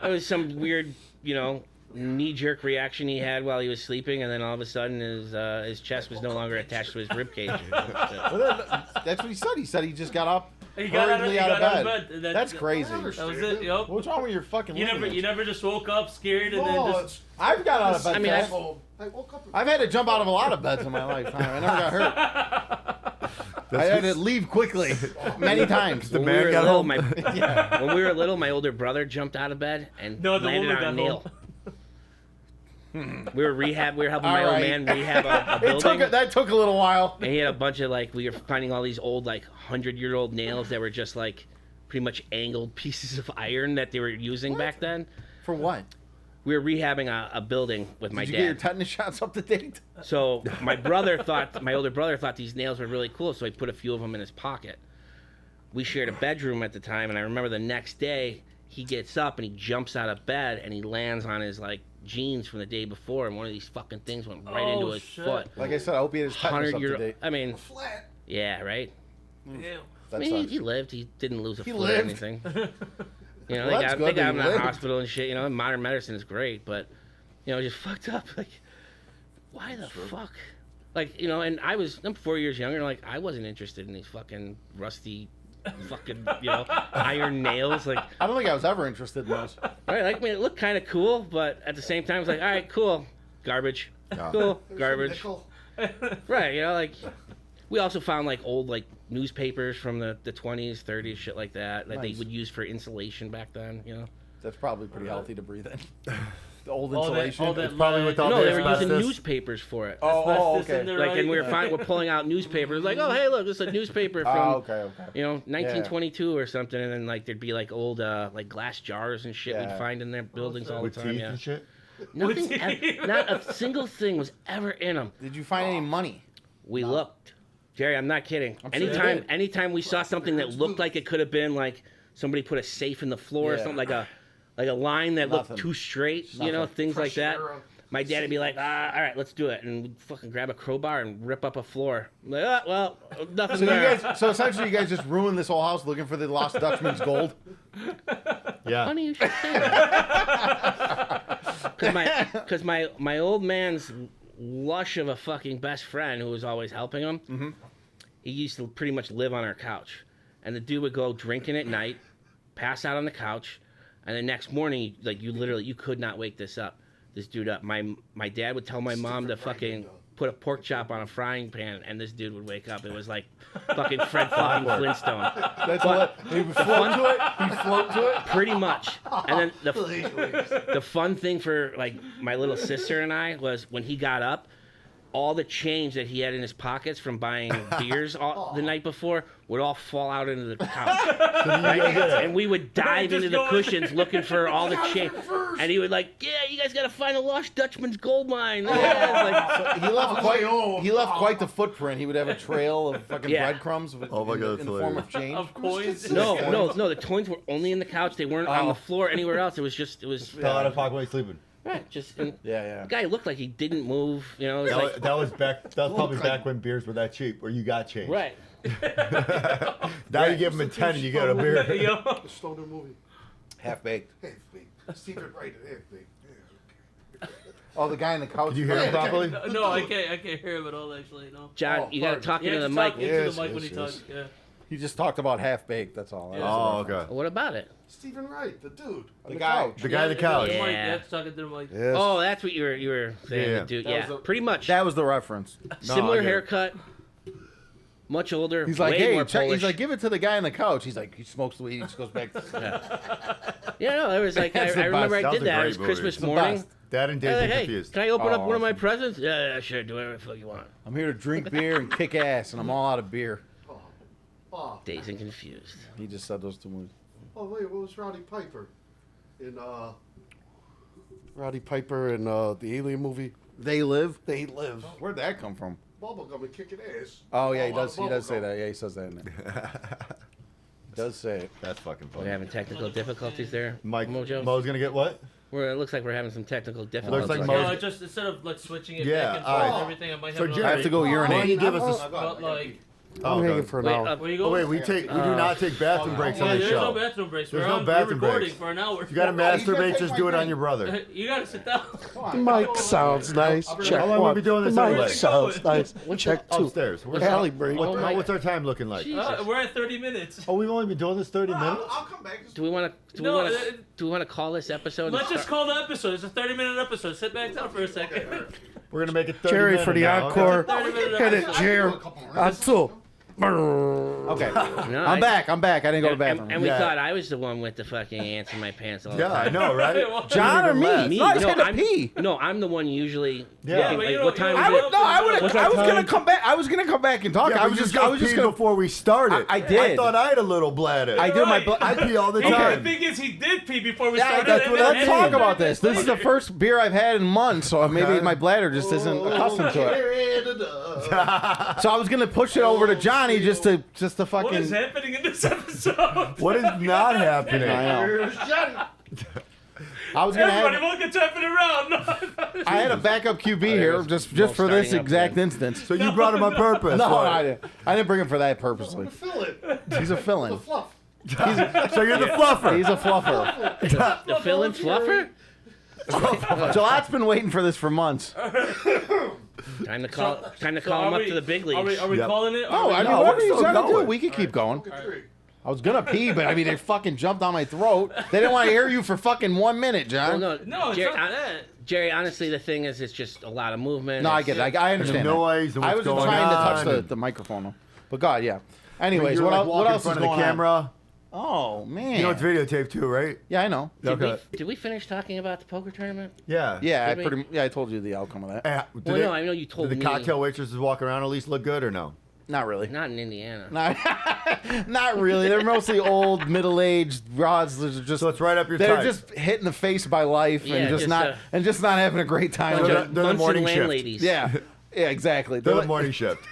It was some weird, knee-jerk reaction he had while he was sleeping, and then all of a sudden his chest was no longer attached to his rib cage. That's what he said. He said he just got up, He got out of, hurriedly he out got of out bed. of bed. That's crazy. I That was understand it. Yup. What's wrong with your fucking You ligaments? never just woke up scared and Oh, then just. it's- I've got out of bed. I mean, fast. I woke up. I've had to jump out of a lot of beds in my lifetime. I never got hurt. I had to leave quickly many times. The When we man were got little, home. when we were little, my older brother jumped out of bed and No, the landed woman on a got nail. home. We were helping my All old right. man rehab a building. That took a little while. And he had a bunch of we were finding all these old 100-year-old nails that were just pretty much angled pieces of iron that they were using back then. For what? We were rehabbing a building with my Did you dad. get your tetanus shots up to date? So my older brother thought these nails were really cool, so he put a few of them in his pocket. We shared a bedroom at the time, and I remember the next day he gets up and he jumps out of bed and he lands on his jeans from the day before, and one of these fucking things went right into his shit. foot. Like I said, I hope he had his tetanus up to 100-year-old. date. I mean, Flat. yeah, right. Ew. That I mean, sucks. he lived. He didn't lose a He foot lived. or anything. You know, Well, they that's got good that him he in the lived. hospital and shit. You know, modern medicine is great, but just fucked up. Why the fuck? And I'm 4 years younger. I wasn't interested in these fucking rusty, fucking iron nails. I don't think I was ever interested in those. Right? I mean, it looked kind of cool, but at the same time, it's all right, cool, garbage, Yeah. cool, There's a garbage. nickel. Right? We also found old newspapers from the 20s, 30s, shit like that they Nice. would use for insulation back then. That's probably pretty healthy to breathe in. The old All that- insulation. all that It's probably lead. with all No, the they were using asbestos. newspapers for it. Oh, Asbestos in okay. there, And we right? we're pulling out newspapers. Oh, hey, look, this is a newspaper from Oh, okay. 1922 or something, and then there'd be old glass jars and shit Yeah. we'd find in their buildings all the With time. teeth Yeah, and shit. nothing, not a single thing was ever in them. Did you find any money? We looked, Jerry. I'm not kidding. sure you Anytime, did. anytime we saw something that looked like it could have been somebody put a safe in the floor or Yeah. something like a line that Nothing. looked too straight, Nothing. things like Fresh that. air, My dad would be like, all right, let's do it. And we'd fucking grab a crowbar and rip up a floor. I'm like, well, nothing So there. so essentially, you guys just ruined this whole house looking for the lost Dutchman's gold. Yeah. Funny you should say that. Because my old man's lush of a fucking best friend who was always helping him, he used to pretty much live on our couch. And the dude would go drinking at night, pass out on the couch, and the next morning, you could not wake this dude up. My dad would tell my mom to fucking put a pork chop on a frying pan, and this dude would wake up. It was like fucking Fred fucking Flintstone. That's what he would float to it. He'd float to it. Pretty much. And then the fun thing for my little sister and I was when he got up, all the change that he had in his pockets from buying beers the night before would all fall out into the couch. Right? And we would dive Just into the go in cushions looking for all the change. And he would yeah, you guys got to find a lost Dutchman's gold mine. Yeah, it's He left quite. oh, He left quite the footprint. He would have a trail of fucking Yeah. breadcrumbs. Oh my God, in that's the form of hilarious. change. Of coins. no. The coins were only in the couch. They weren't on Oh. the floor anywhere else. It was Fell out of pocket while he's sleeping. right. Just and Yeah, the guy looked like he didn't move. It was That, like, that was probably back when beers were that cheap, where you got change. right. Now you give them a 10 and you get a beer. Yo. The Stoner movie. half baked. Half baked. Stephen Wright at half baked. Yeah, Oh, the guy on the couch. Did you hear him properly? No, I can't hear him at all. Actually, no. John, Oh, you got to pardon. talk Yeah, into the just mic. talk into Yes, the mic when yes, he talks. Yeah. He just talked about half baked. That's all. That was Oh, the reference. okay. What about it? Stephen Wright, the dude. On The guy. couch. The guy on the couch. Yeah. Yeah. Yeah, talking to the mic. Yes. Oh, that's what you were saying, Yeah. dude. That Yeah, was the- pretty much. That was the reference. Similar I get it. haircut, much older. He's like, way hey, more check. Polish. He's like, give it to the guy on the couch. He's like, he smokes the weed. He just goes back. yeah, no, it was like I That's the remember best. I That did was a that. It great was movie. Christmas It's the morning. best. Dad and I was Dave like, are hey, confused. can I open up Oh, one of my awesome. presents? Yeah, sure. Do whatever the fuck you want. I'm here to drink beer and kick ass, and I'm all out of beer. Oh, Dazed and confused. He just said those two movies. oh, wait, what was Roddy Piper in Roddy Piper in the Alien movie? They live. They Live. Where'd that come from? Bubblegum and kicking ass. Oh yeah, he All does. out He does say bubblegum. that. Yeah, he says that in there. He does say it. That's fucking We're funny. having technical difficulties there. Mike, Mojo. Mo's gonna get what? It looks like we're having some technical difficulties. like here. Mo- No, just instead of switching it Yeah, back and all forth right. and everything, I might So have. Jerry- I have to go Why don't urinate. you give us a? But like, Oh, I'm hanging okay. for an Wait, hour. where you go? Oh wait, we do not take bathroom breaks on Yeah, this there's no show. bathroom breaks. There's We're no on- bathroom we're recording breaks. for an hour. If you gotta he's gonna masturbate, take just my do it on drink. your brother. You gotta sit down. The mic sounds nice. Check How long one. we be doing this The anyway? mic sounds nice. Check two. Upstairs. Alley break. What's our time looking like? We're at 30 minutes. Oh, we've only been doing this 30 minutes. I'll come back. Do we want to? No, Do we want to call this episode? Let's just call the episode. It's a 30-minute episode. Sit back down for a second. We're gonna make it 30 Jerry minutes for the now. encore. 30-minute Hit it, episode. Jerry. On two. Okay. No, I'm back. I didn't go to the bathroom. And we Yeah. thought I was the one with the fucking ants in my pants all the Yeah, I time. know, right? John or me? Me? No, I just had to I'm, pee. No, I'm the one usually. Yeah. looking, but like, you what don't- time you is don't- it? I was gonna come back. I was gonna come back and talk. Yeah, I was just gonna. before we started. I did. I thought I had a little bladder. I did my. Right. I pee all the The time. thing is, he did pee before we Yeah, started. that's and what then- I'm Let's and talk then about this. This is the later. first beer I've had in months, so maybe Okay. my bladder just isn't accustomed to it. Canada. So I was gonna push it over to Johnny just to What is fucking. happening in this episode? What is not happening? I know. Here's Johnny. I was gonna Everybody, have. look at tapping around. I had a backup QB here just for this starting up exact again. instance. So you brought him on purpose. No, what? I didn't. I didn't bring him for that purposely. Fill it. He's a fill-in. The fluff. So you're the fluffer. He's a fluffer. The fill-in fluffer? Jalot's been waiting for this for months. Time to call him Are up we- to the big Are we, leagues. are we Yep. calling it? Oh, I mean, No, whatever we're he's still gonna do, going. we could keep going. Three. I was gonna pee, but I mean, they fucking jumped down my throat. They didn't want to hear you for fucking 1 minute, John. Well, No, it's Jerry, not that. Jerry, honestly, the thing is, it's just a lot of movement. No, I get it. I understand. The that. noise and I what's was just going trying to touch on. the microphone, but God, yeah. Anyways, You're what, like what walking else in is front of going the on? camera. Oh man. You know it's videotaped too, right? Yeah, I know. Okay. Did we finish talking about the poker tournament? Yeah. Yeah, Did we? I told you the outcome of that. Did Well, it- no, I know you told Did the me. cocktail waitresses walk around at least look good or no? Not really. Not in Indiana. Not really. They're mostly old, middle-aged rods that are just. So it's right up your They're type. just hit in the face by life Yeah, and just not having a great time. Bunch with of it. they're the Munson morning shift. landladies. Yeah, yeah, exactly. They're They're the morning shift.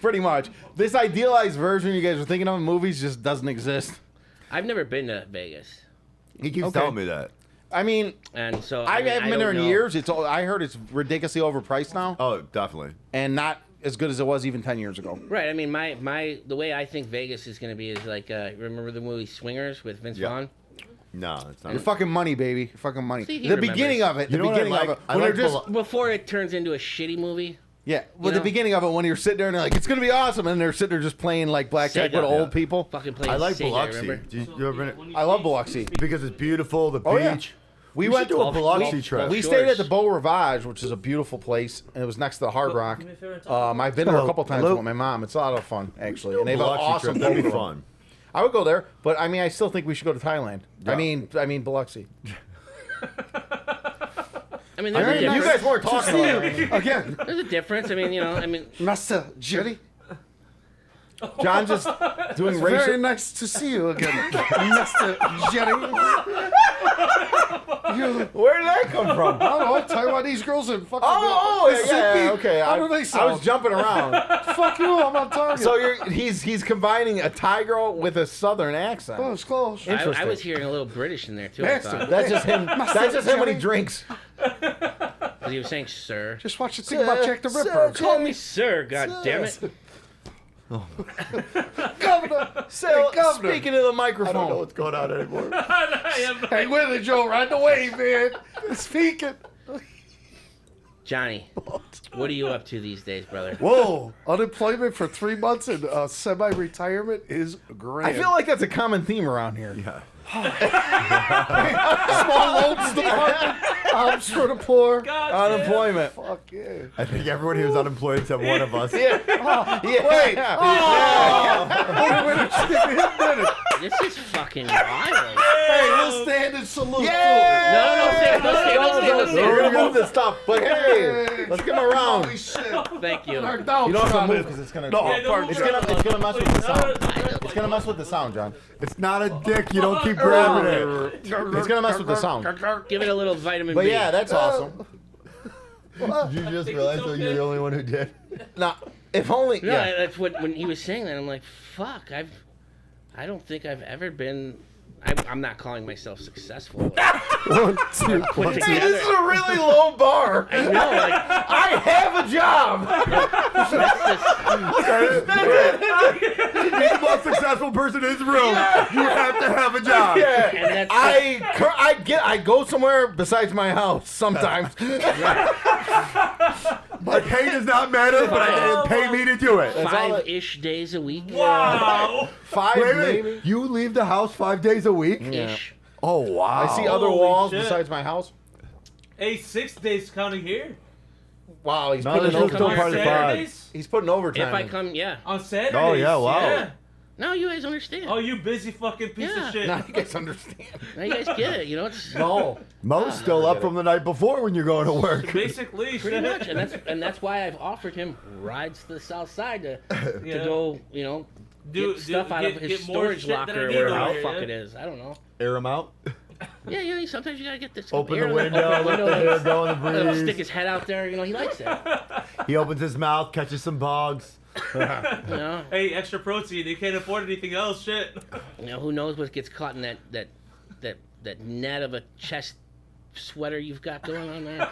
pretty much. This idealized version you guys are thinking of in movies just doesn't exist. I've never been to Vegas, He keeps Okay. telling me that. I mean, and so I mean, haven't been there in don't know. years. I heard it's ridiculously overpriced now, Oh, definitely. and not as good as it was even 10 years ago. Right. I mean, the way I think Vegas is going to be is like, remember the movie Swingers with Vince Yeah. Vaughn? No, it's not. Your fucking money, baby. Your fucking money. See, he The remembers. beginning of it. You The know what I beginning of like? it. I When like they're just Before it turns into a shitty movie. yeah. Well, You the know? beginning of it when you're sitting there and they're like, it's gonna be awesome, and they're sitting there just playing like blackjack Sega. with old people. Fucking playing I like Sega, Biloxi. remember? Do you ever been? I love Biloxi. Because it's beautiful, the Oh, yeah. beach. We We went should do a to Biloxi trip. We Shores. stayed at the Beau Rivage, which is a beautiful place, and it was next to the Hard Rock. Do me a favor and talk I've been there a Hello. couple times Hello. with my mom. It's a lot of fun, actually, and they have an Biloxi awesome trip. That'd be poker room. fun. I would go there, but I mean, I still think we should go to Thailand. Yeah. I mean Biloxi. I mean, there's a You difference. guys weren't talking about it. Again, There's a difference. I mean, Master Jerry. John just doing Very racial. nice to see you again, Master Jerry. Where did that come from? I don't know, Taiwanese girls and fucking. Yeah, okay. How do they I sound? was jumping around. Fuck you, I'm on target. So he's combining a Thai girl with a Southern accent. Close, close. I Interesting. was hearing a little British in there too. I Master. thought. That's just him. That's just him when he drinks. He was saying, "Sir." Just watch you think about Jack the Ripper. Call me sir. God damn it. Governor. So, Governor. speaking of the I don't know microphone, what's going on anymore. Hey, with it, Joe. Ride the wave, man. Speaking. Johnny, what are you up to these days, brother? Whoa. Unemployment for 3 months and semi-retirement is grand. I feel like that's a common theme around here. Yeah. small loans department. Arms for the poor. Unemployment. Fuck yeah. I think everyone here is unemployed except one of us. Yeah. Wait. This is fucking wild. Hey, we'll stand and salute. Yeah. No, don't say We're it. gonna move this stuff, but hey, let's give him a round. Holy shit. Thank you. Our You don't have to downtrodden. move because it's gonna. No, Yeah, don't it's move. gonna mess with the sound. Please. It's gonna mess with the sound, John. It's not a dick. You don't keep grabbing it. It's gonna mess with the sound. Give it a little vitamin But B. yeah, that's awesome. Did you just realize that you're the only one who did? Now, if only. No, Yeah. that's what when he was saying that. I'm like, fuck. I don't think I've ever been. I'm not calling myself successful. 1, 2, Put 1, 2. Hey, this is a really low bar. I know, like I have a job. He's the most successful person in this room. You have to have a job. Yeah. And that's I go somewhere besides my house sometimes. My pay does not matter, but I pay me to do it. That's all it- 5-ish days a week. Wow. 5 Wait, maybe. wait. You leave the house 5 days a week? Yeah. Ish. Oh, wow. I see other Holy walls shit. besides my house. Hey, 6 days counting here. Wow, he's No, putting this in was still overtime. part of the pod. Saturdays? He's putting overtime. If I in. come, yeah. On Saturdays? Oh, yeah, wow. Yeah. No, you guys understand. Oh, you busy fucking piece Yeah. of shit. Now you guys understand. Now you guys get it. You know, it's No. Mo's still up from the night before when you're going to work. Basically, pretty shit. much, and that's why I've offered him rides to the south side to Yeah. go, you know, Do- get stuff out of get- his get more storage shit than locker I or need whatever over the here, fuck yeah. it is. I don't know. Air him out. Yeah, you know, sometimes you gotta get this. Open air the in window, open let the window, hair go in the let him breeze. stick his head out there. You know, he likes it. He opens his mouth, catches some bugs. You know, Hey, extra protein. You can't afford anything else. Shit. who knows what gets caught in that net of a chest sweater you've got going on there.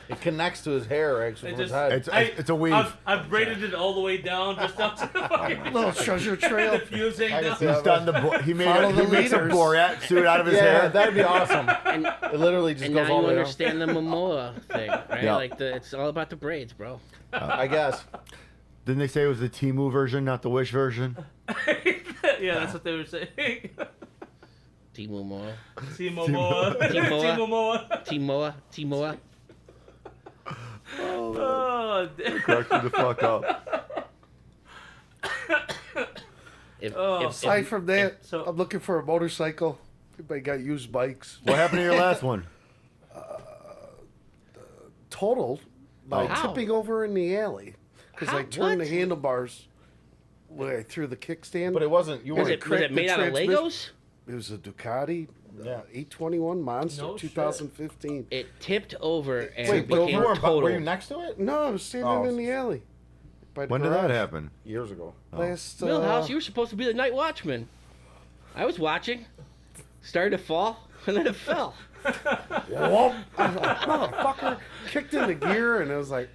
It connects to his hair, actually, It from his just- head. It's a weave. I've braided it all the way down, just up to the fucking Little treasure trail. the fusing. I can down. see He's that. done the. He made Follow a, the he makes a leaders. Borat suit out of his Yeah, hair. that'd be awesome. And, It literally just and goes now all you the way down. understand the Momoa thing, right? Yeah. Like it's all about the braids, bro. I guess. Didn't they say it was the Temu version, not the Wish version? Yeah, that's what they were saying. Team Momoa, Team Momoa. Team Moa. Team Momoa. Team Moa, Team Moa. Oh, damn. Crack me the fuck up. Oh, Aside from that, so- I'm looking for a motorcycle. Everybody got used bikes. What happened to your last one? Totaled by How? tipping over in the alley because I How? turned What? the handlebars when I threw the kickstand. But it wasn't. You Was weren't. it cracked the made out of transmission. Legos? It was a Ducati Yeah. 821 Monster No shit. 2015. It tipped over and Wait, but became you weren't. total. Were you next to it? No, I was standing Oh. in the alley. By the When did that garage. happen? Years ago. Last Millhouse, you were supposed to be the night watchman. I was watching. Started to fall, and then it fell. whoop. I was like, motherfucker, kicked into gear, and it was like,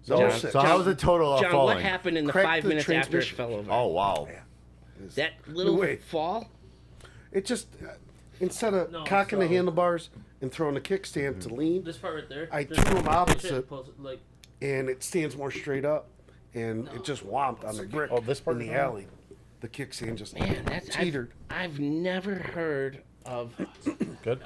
So, John- So how was the total off John, falling? what happened in the Cracked 5 the minutes after it transmission. fell over? Oh wow. That little Wait. fall? it just instead of No, cocking the so- handlebars and throwing the kickstand to lean, This part right there. I this- threw 'em this opposite. shit pulls it, like, and it stands more straight up, and it just whomped on the brick Oh, this part in the is wrong? alley. The kickstand just Man, that's teetered. I've never heard of. good.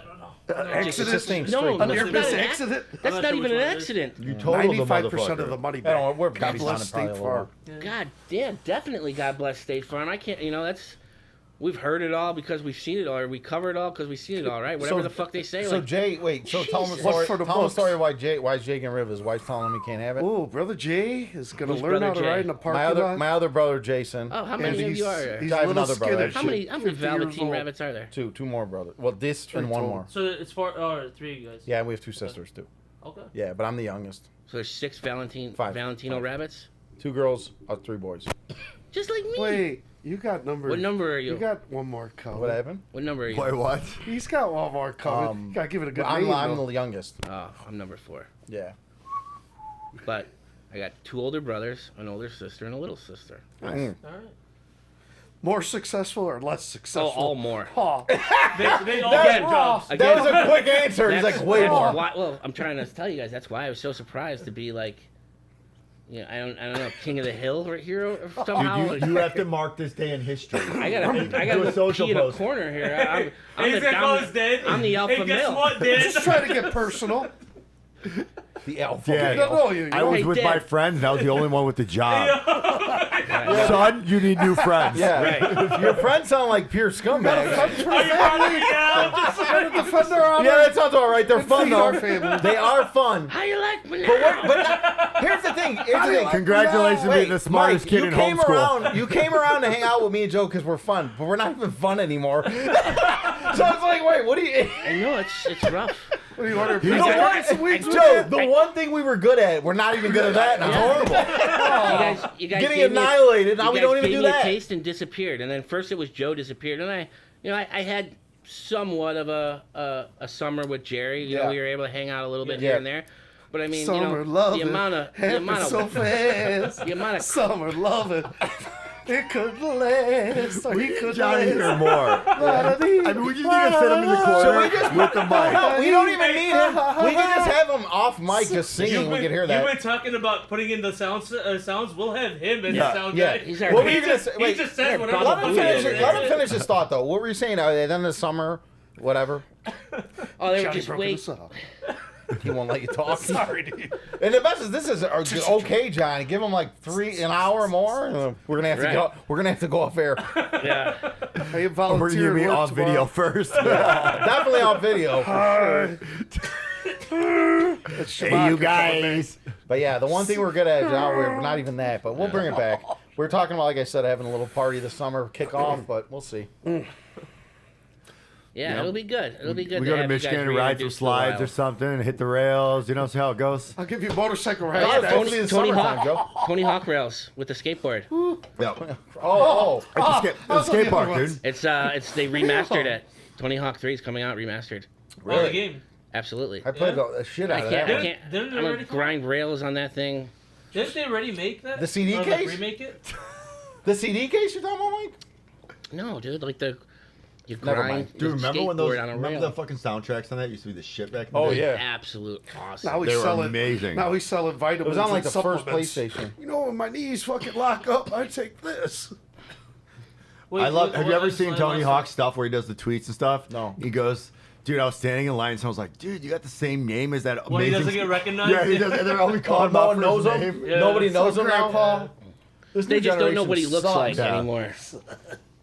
Accident. Just staying No, straight. no, Near it's miss not an accident. That's not not sure even which an one it is. accident. You totaled the 95% of the motherfucker. money I back. don't know. We're God maybe bless sounding State probably a Farm. little- God damn, definitely God bless State Farm. I can't, that's. We've heard it all because we've seen it all, or we cover it all because we've seen it all, right? Whatever the fuck they say. So like, Jay, wait. So tell him a Jesus. story. What's for the Tell him a books? story why Jake and Riv, his wife's telling him he can't have it. Oh, brother Jay is gonna Who's learn brother how to Jay? ride in a parking My lot. other brother Jason. oh, how and many of he's, you are there? he's I have a little another brother, skittish. actually. How many 50 years Velveteen old. rabbits are there? Two more brothers. Well, this Three and one total. more. so it's 3 of you guys. Yeah, we have two sisters too. Okay. Yeah, but I'm the youngest. So there's 6 Valentino Five. rabbits? 2 girls, 3 boys. Just like me. Wait, you got number. What number are you? You got one more coming. What happened? What number are you? Wait, what? He's got one more coming. You gotta give it a good I'm, name. I'm though. the youngest. Oh, I'm number 4. Yeah. But I got 2 older brothers, an older sister, and a little sister. Mm. All right. More successful or less Oh, successful? all more. Oh, They all Again, get jobs. Again, That was a quick answer. He's that's like, way more. why- well, I'm trying to tell you guys. That's why I was so surprised to be like, I don't know, King of the Hill right here or somehow. Dude, you have to mark this day in history. I gotta Do a social pee in a post. corner here. I'm He's the, gonna call his dad. I'm the alpha Hey, guess male. what, Dad? just trying to get personal. The alpha. Yeah, I don't know you. I was Hey, with Dad. my friends, and I was the only one with the job. Right. Son, you need new friends. Yeah. Right. Your friends sound like pure scumbags. Are you running out? Trying to defend our honor. Yeah, that sounds all right. They're fun feed though. our family. They are fun. How you like me now? But here's the thing. Here's the thing. Congratulations on being the smartest Mike, kid you in came homeschool. around. You came around to hang out with me and Joe because we're fun, but we're not even fun anymore. So I was like, wait, what do you? I know it's rough. What do you order? You know Pizza? what? Some wings with Joe, that? the one thing we were good at, we're not even good at that. And it's horrible. You guys Getting gave me a- annihilated. Now you we guys don't even gave do me that. a taste and disappeared, and then first it was Joe disappeared, and I had somewhat of a summer with Jerry. You know, Yeah. we were able to hang out a little bit Yeah. here and there. But I mean, Summer love the amount of happened so fast. the amount of Summer love it. It couldn't last. Or he couldn't Johnny last. hear more. I mean, we just need to sit him in the corner with the mic. No, we don't even need him. We can just have him off mic just singing. We can hear You've that. been talking about putting in the sounds. We'll have him as Yeah, the sound yeah. guy. He's our What were he you gonna just, say? he Wait, just says yeah, whatever. Bob the Let him fuck finish he it. is. Let him finish his thought though. What were you saying? Then the summer, whatever. Oh, they were Johnny just broke wait. us up. He won't let you talk. Sorry, dude. And the best is this is okay, Johnny. Give him like an hour more. And we're gonna have to Right. go. We're gonna have to go off air. Yeah. Hey, Or volunteer you mean work off video tomorrow. first? Definitely on video. For sure. It's Hey, Schumacher you coming back. guys. But yeah, the one thing we're good at, John, we're not even that, but we'll bring it back. We're talking about, like I said, having a little party this summer, kick off, but we'll see. Yeah, Yeah. it'll be good. It'll be good. We to go to have you guys Michigan and ride some reintroduced for a slides while. or something and hit the rails. You know, see how it goes. I'll give you a motorcycle Oh, ride. yeah, Yeah, Tony, hopefully it's Tony summertime, Hawk, Joe. Tony Hawk rails with the skateboard. Yeah. Oh, It's a skate park, dude. It's they remastered it. Tony Hawk 3 is coming out remastered. Oh, the game. Absolutely. I played the shit out I of can't. that. I can't. Didn't they I'm already gonna come grind rails on that thing. Didn't they already make that? The CD Or, like, case? remake it? The CD case you're talking about, Mike? No, dude. Like you Never grind. mind. the Dude, remember when those? skateboard on a Remember rail. the fucking soundtracks on that used to be the shit back in the Oh, day? yeah. Absolute awesome. Now They he's were selling amazing. Now he's selling vitamins. It was on like and the first supplements. PlayStation. You know, when my knees fucking lock up, I take this. Wait, I love. what- Have you what ever is- seen what Tony is- Hawk's stuff where he does the tweets and stuff? No. He goes, "Dude, I was standing in line, and someone's like, dude, you got the same name as that amazing." When he doesn't get recognized? Yeah, he does. And they're only Oh, calling him no out one for knows his him? name. Yeah, Nobody it's knows so him now, great. Paul? This They new just don't know generation what he looks sucks. like Yeah. anymore.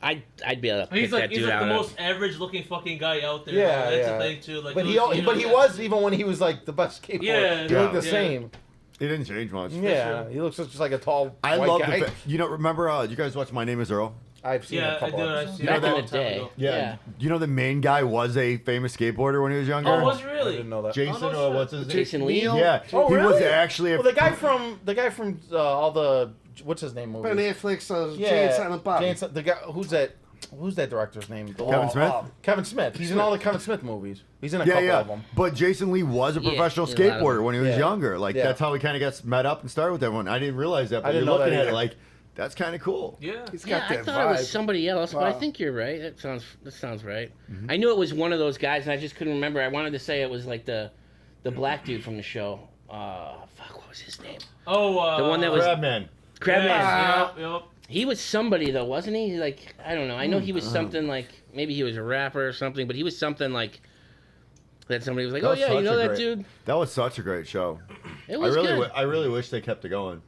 I'd be able to pick He's that like, dude he's like out the of. most average looking fucking guy out there. Yeah, That's yeah. the thing too. Like, But those, you but know, he was, even when he was like the best skateboarder. Yeah, He looked the yeah. same. He didn't change much. Yeah, sure. he looks just like a tall I white love guy. the. You know, remember? You guys watch My Name Is Earl? I've seen Yeah, a I couple did. I've episodes. seen Back it a in long the time day. ago. Yeah. You know, the main guy was a famous skateboarder when he was younger. Oh, was he I really? didn't know that. Jason, Oh, no or shit. what's his name? Jason Lee. Yeah, Oh, he was really? actually a. Well, the guy from all the what's his name movies? Ben Affleck's Yeah, Jay and Silent Bob. the guy who's that director's name? Kevin Smith? Kevin Smith. He's in all the Kevin Smith movies. He's in a Yeah, couple yeah. of them. But Jason Lee was a Yeah, professional a lot of them. skateboarder when he was Yeah. younger. Like Yeah. that's how he kind of got met up and started with everyone. I didn't realize that, I but didn't you're know that looking at it either. like that's kind of cool. Yeah. He's Yeah, got I that thought it was vibe. somebody else, but I Wow. think you're right. That sounds right. I knew it was one of those guys, and I just couldn't remember. I wanted to say it was like the black dude from the show. Fuck, what was his name? Oh, The one that was Crabman. Crabman. Yeah, yep. He was somebody though, wasn't he? Like I don't know. I know he was something like maybe he was a rapper or something, but he was something like that. Somebody was like, That "Oh was yeah, you such know a that great- dude." That was such a great show. It was good. I really wish they kept it going.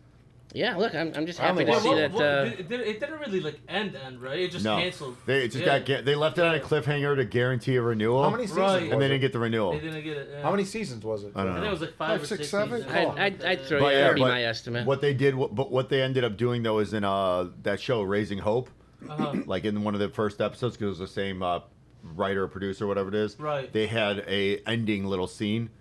Yeah, look, I'm just I only happy to see watched that. It didn't really like end, right? It just No, canceled. they just Yeah. they left it on a Yeah. cliffhanger to guarantee a renewal. How many seasons? Right. And they was didn't it? get the renewal. They didn't get it. Yeah. How many seasons was it? I don't I think know. it was like 5, 6, 6, 7? seasons. I'd throw But yeah, yeah, that'd be but my estimate. What they did, but what they ended up doing though is in that show Raising Hope, like in one of the first episodes, because it was the same writer, producer, whatever it is. Right. They had a ending little scene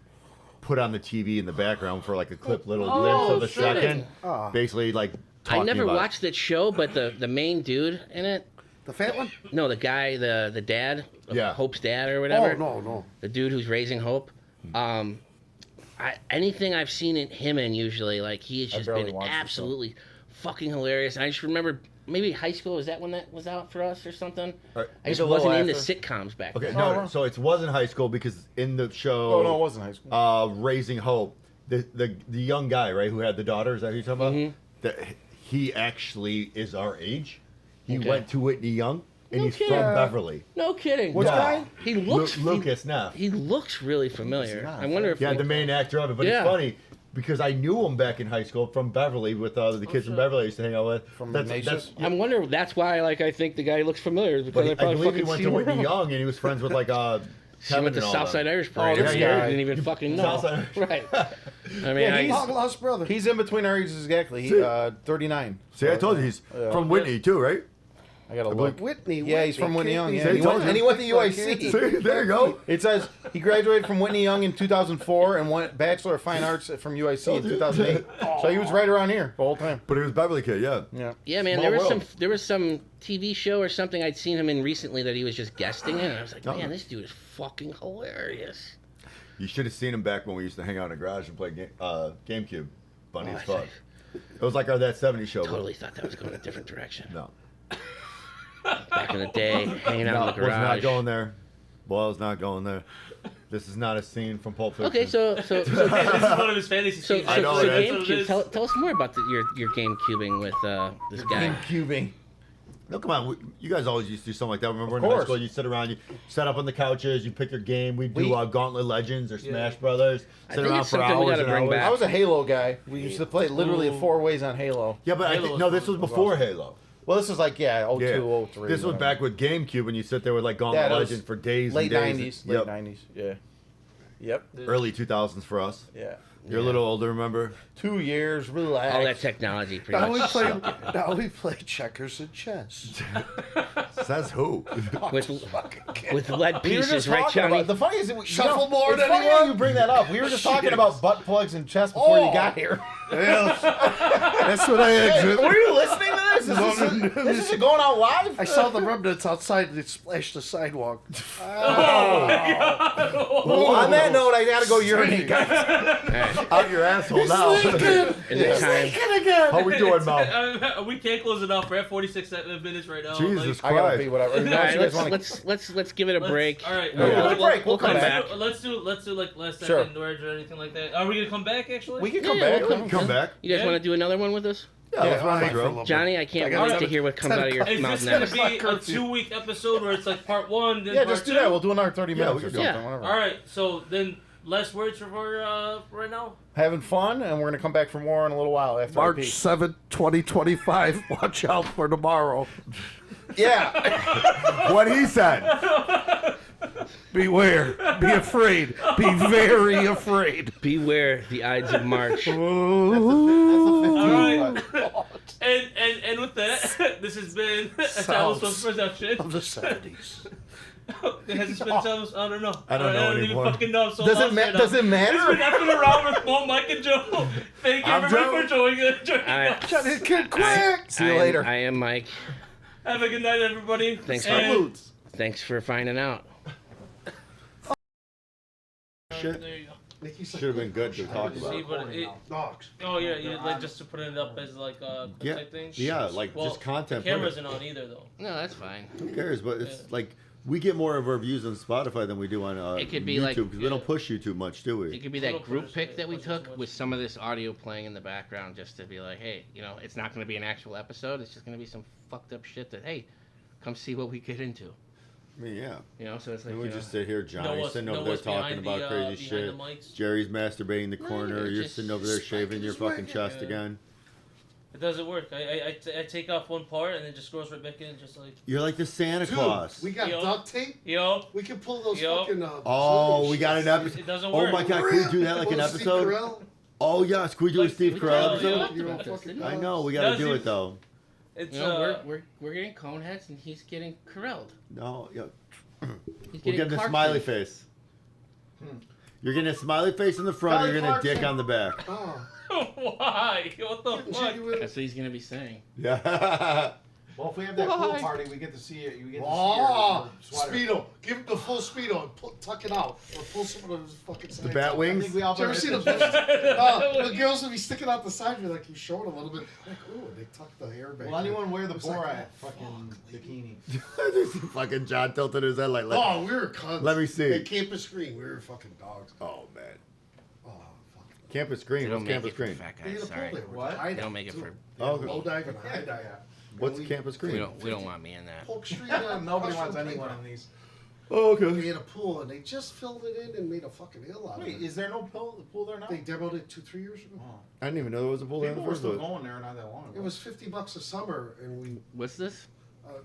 put on the TV in the background for like a clip, little Oh, glimpse of a shit. second. Ah. Basically, like I talking never about it. watched that show, but the main dude in it, The fat one? no, the guy, the dad, Yeah. Hope's dad or Oh, whatever. no. The dude who's raising Hope. Anything I've seen him in usually, like he has I just barely been watched the show. absolutely fucking hilarious. And I just remember maybe high school, was that when that was out for us or something? All right. I just Maybe a little wasn't into after. sitcoms back Okay, then. no, well. so it wasn't high school because in the show, Oh no, it wasn't high school. Raising Hope, the young guy, right, who had the daughter, is that who you're talking about? Mhm. That he actually is our age. He Okay. went to Whitney Young, and No he's kidding. from Beverly. No kidding. Which Yeah. guy? He looks Lucas Neff. He looks really familiar. not? I wonder if Yeah, the main actor of it. But Yeah. it's funny because I knew him back in high school from Beverly with the kids from shit. Beverly I used to hang out with. From that's, Ignatius? that's, I'm wondering. That's why, like, I think the guy looks familiar because but I I probably believe he fucking went seen to him Whitney around. Young, and he was friends with like She went to Kevin and all Southside them. Irish Parade. Oh, this this guy guy. didn't even fucking know. Southside- Right. I mean, Yeah, I, he's- Hog lost brother. He's in between our ages exactly. He, See? 39. See, I told you he's Yeah. from Whitney too, right? I gotta believe- look. Whitney. Yeah, he's from Whitney Young. Whitney. Yeah, See, and he told went, you. and he went to UIC. See, there you go. It says he graduated from Whitney Young in 2004 and went Bachelor of Fine Arts from UIC in 2008. So he was right around here the whole time. But he was Beverly kid, yeah. Yeah. yeah, man. Small There was world. some TV show or something I'd seen him in recently that he was just guesting in, and I was like, Oh. man, this dude is fucking hilarious. You should have seen him back when we used to hang out in the garage and play GameCube. Funny Oh, as fuck. It was like our That 70s Show. but- Totally thought that was going a different direction. No. Back in the day, hanging out in the Was not garage. going there. Boyle's not going there. This is not a scene from Pulp Fiction. Okay, so This is one of his fantasy So, scenes. I know, so it is. GameCube. Tell us more about your game cubing with this guy. Cubing. No, come on. You guys always used to do something like that. Remember Of in high course. school, you sit around, you set up on the couches, you pick your game. We do Gauntlet Legends or Smash Yeah. Brothers. I Sit think around it's for something we hours gotta and bring hours. back. I was a Halo guy. We used to play literally 4 ways on Halo. Yeah, but I Halo think, was no, this was cool. before Halo. Well, this was like, 02, Yeah. 03. This was whatever. back with GameCube, and you sit there with like Gauntlet Yeah, that was Legend for days late and days. 90s. Late 90s, yeah. Yep, Early 2000s for us. yeah. You're a little older, remember? 2 years, relax. All that technology pretty Now we much. play. Now we play checkers and chess. Says who? with lead We were just pieces, right, talking Johnny? about, the funny is, Shuffleboard, it's funny anyone? you bring that up. We were just talking about butt plugs and chest before you got here. That's what I exit. Were you listening to this? Is this going out live? I saw the remnants outside. They splashed the sidewalk. Well, on that note, I gotta go urinate, guys. Out your asshole now. In the time, How we doing, Mel? We can't close it off. We're at 46 minutes right now. Jesus I gotta Christ. be whatever. all Unless right, you guys wanna- let's give it a break. All right. We'll take a break. We'll come back. Let's do like last Sure. second words or anything like that. Are we gonna come back actually? We can come Yeah, back. we'll Come back. You guys Yeah. want to do another one with us? Yeah, let's run the for a drill. little Johnny, I can't I wait gotta- to hear what comes out of your Is mouth this gonna next. be a curfew. 2-week episode where it's like part 1, then Yeah, part just do 2? that. We'll do another 30 Yeah, minutes we or can do something. it. Whatever. All right. So then, last words for right now. Having fun, and we're gonna come back for more in a little while after I March pee. 7th, 2025. Watch out for tomorrow. Yeah. What he said. Beware. Be afraid. Be very afraid. Beware the Ides of March. All right. And with that, this has been a Talos Sounds production. of the 70s. It has been Talos. I don't know. I don't know even anymore. fucking know. I'm so Does lost it right now. does it It's been matter? FNAround with Mo, Mike, and Joe. Thank you I'm everybody for Joe. joining I- us. Johnny Kid, quick! See you later. I am Mike. Have a good night, everybody. Thanks And- Thanks for finding out. Shit. There you go. Should have been good to talk See, about. but it, Dogs. oh yeah, you like just to put it up as like a Yeah, type thing. yeah, like Well, just content. the cameras aren't on either though. No, that's fine. Who cares? But it's Yeah. like we get more of our views on Spotify than we do on It could be YouTube like- because we don't push YouTube much, do It we? could be that group pic that we took with some of this audio playing in the background just to be like, hey, you know, it's not going to be an actual episode. It's just going to be some fucked up shit that, hey, come see what we get into. I mean, yeah. You know, so it's like, And you we know, just sit here, Johnny what's- sitting know over there what's talking behind about the, crazy behind shit. the mics. Jerry's masturbating in the No, corner. you're You're just sitting over there shaving your fucking chest Yeah. again. It doesn't work. I take off one part and it just goes right back in, just like You're like the Santa Dude, Claus. we got Yo. duct tape. yo. We can pull those Yo. fucking. Oh, we got an episode. It doesn't Oh work. my god, can we do that like an Little Steve episode? Carell. Oh yes, can we do a Like Steve Steve Carell Carell, episode? yeah. talked about this, didn't we? I know, we gotta Does do he- it though. It's You know, we're getting cone heads and he's getting corralled. No, yeah. He's We're getting getting a Clark smiley food. face. You're getting a smiley face in the front, Kelly you're getting a dick Clarkson. on the back. Oh, why? What the fuck? genuine. That's what he's going to be saying. Yeah. Well, if we have that pool Why? party, we get to see it. You get to Oh, see your sweater. Speedo. Give him the full Speedo and tuck it out. Or pull some of his fucking sides The bat out. I wings? think we all Did you ever better see hit the this- the girls would be sticking out the side, be like, you show it a little bit. Like, ooh, they tuck the hair back. Will anyone wear the It's like, Borat oh, fucking fuck, bikini? Fucking John tilted his head like, Oh, we were cunts. Let me see. At Campus Green, we were fucking dogs. oh man. Oh, fuck. Campus They Green, don't what's make Campus it for Green? fat They had guys. a pool Sorry. there with What? a high They don't dive, make it too. for. Oh, Low dive and a high Yeah, dive. yeah. What's we- Campus We Green? don't want me in that. Polk Street. Nobody across wants from anyone playground. in these. Oh, They okay. had a pool and they just filled it in and made a fucking hill out Wait, of it. is there no pool there now? They demoed it 2-3 years ago. Oh. I didn't even know there was a pool there in People the were first still place. going there not that long ago. It was $50 a summer, and we What's this?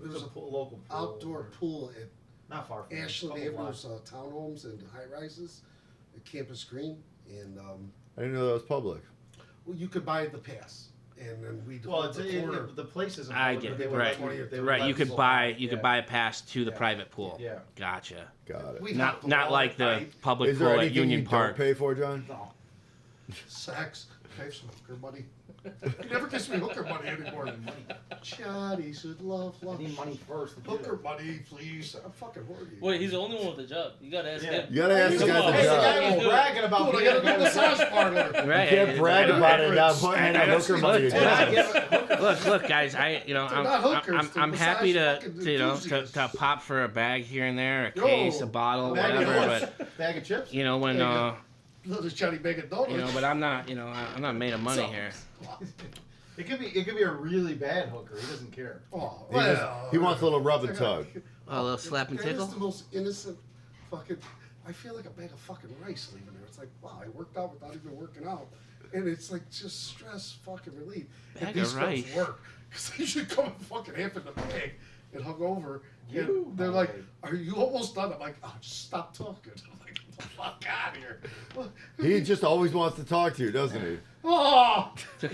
there was a pool, local pool outdoor pool at not far from Ashland here, couple Avenue's townhomes and high rises at Campus Green, and I didn't know that was public. well, you could buy the pass, and then we'd Well, hold it's the corner. the place isn't. I public, get but they it. would Right. let you- they would Right. let You could people buy. buy. You could Yeah. buy a pass to the Yeah. private pool. Yeah. Gotcha. Got it. We'd hop Not the not wall like at the night. public Is there pool at anything Union you Park. don't pay for, John? No. Sex. I have some hooker money. He never gives me hooker money anymore. Johnny should love I love. need money first. to do Hooker that. money, please. I'm fucking horny. Wait, he's the only one with the job. You gotta ask Yeah. him. You gotta ask the Come guy on. at the Hey, the job. guy was bragging about Dude, I being got a a new massage parlor. Right. You can't brag about it and not hooker money. Look, John. look, guys. They're not hookers, they're I'm happy to, massage fucking you know, enthusiasts. to pop for a bag here and there, a Yo. case, a bottle, Bag of whatever. chips. But Bag of chips. you know, when Little Johnny Bacon Donuts. you know, but I'm not, you know, I'm not made of money here. It could be a really bad hooker. He doesn't care. Oh, He wants a little rub and tug. A little slap and That is tickle. the most innocent fucking. I feel like a bag of fucking rice leaving there. It's like, wow, I worked out without even working out, and it's like just stress fucking relief. Bag and these of girls rice. work because they should come and fucking half in the bag and hung over. You, And they're my like, lady. "Are you almost done?" I'm like, "Oh, just stop talking." I'm like, "Get the fuck out of here." He just always wants to talk to you, doesn't he? Oh! Took,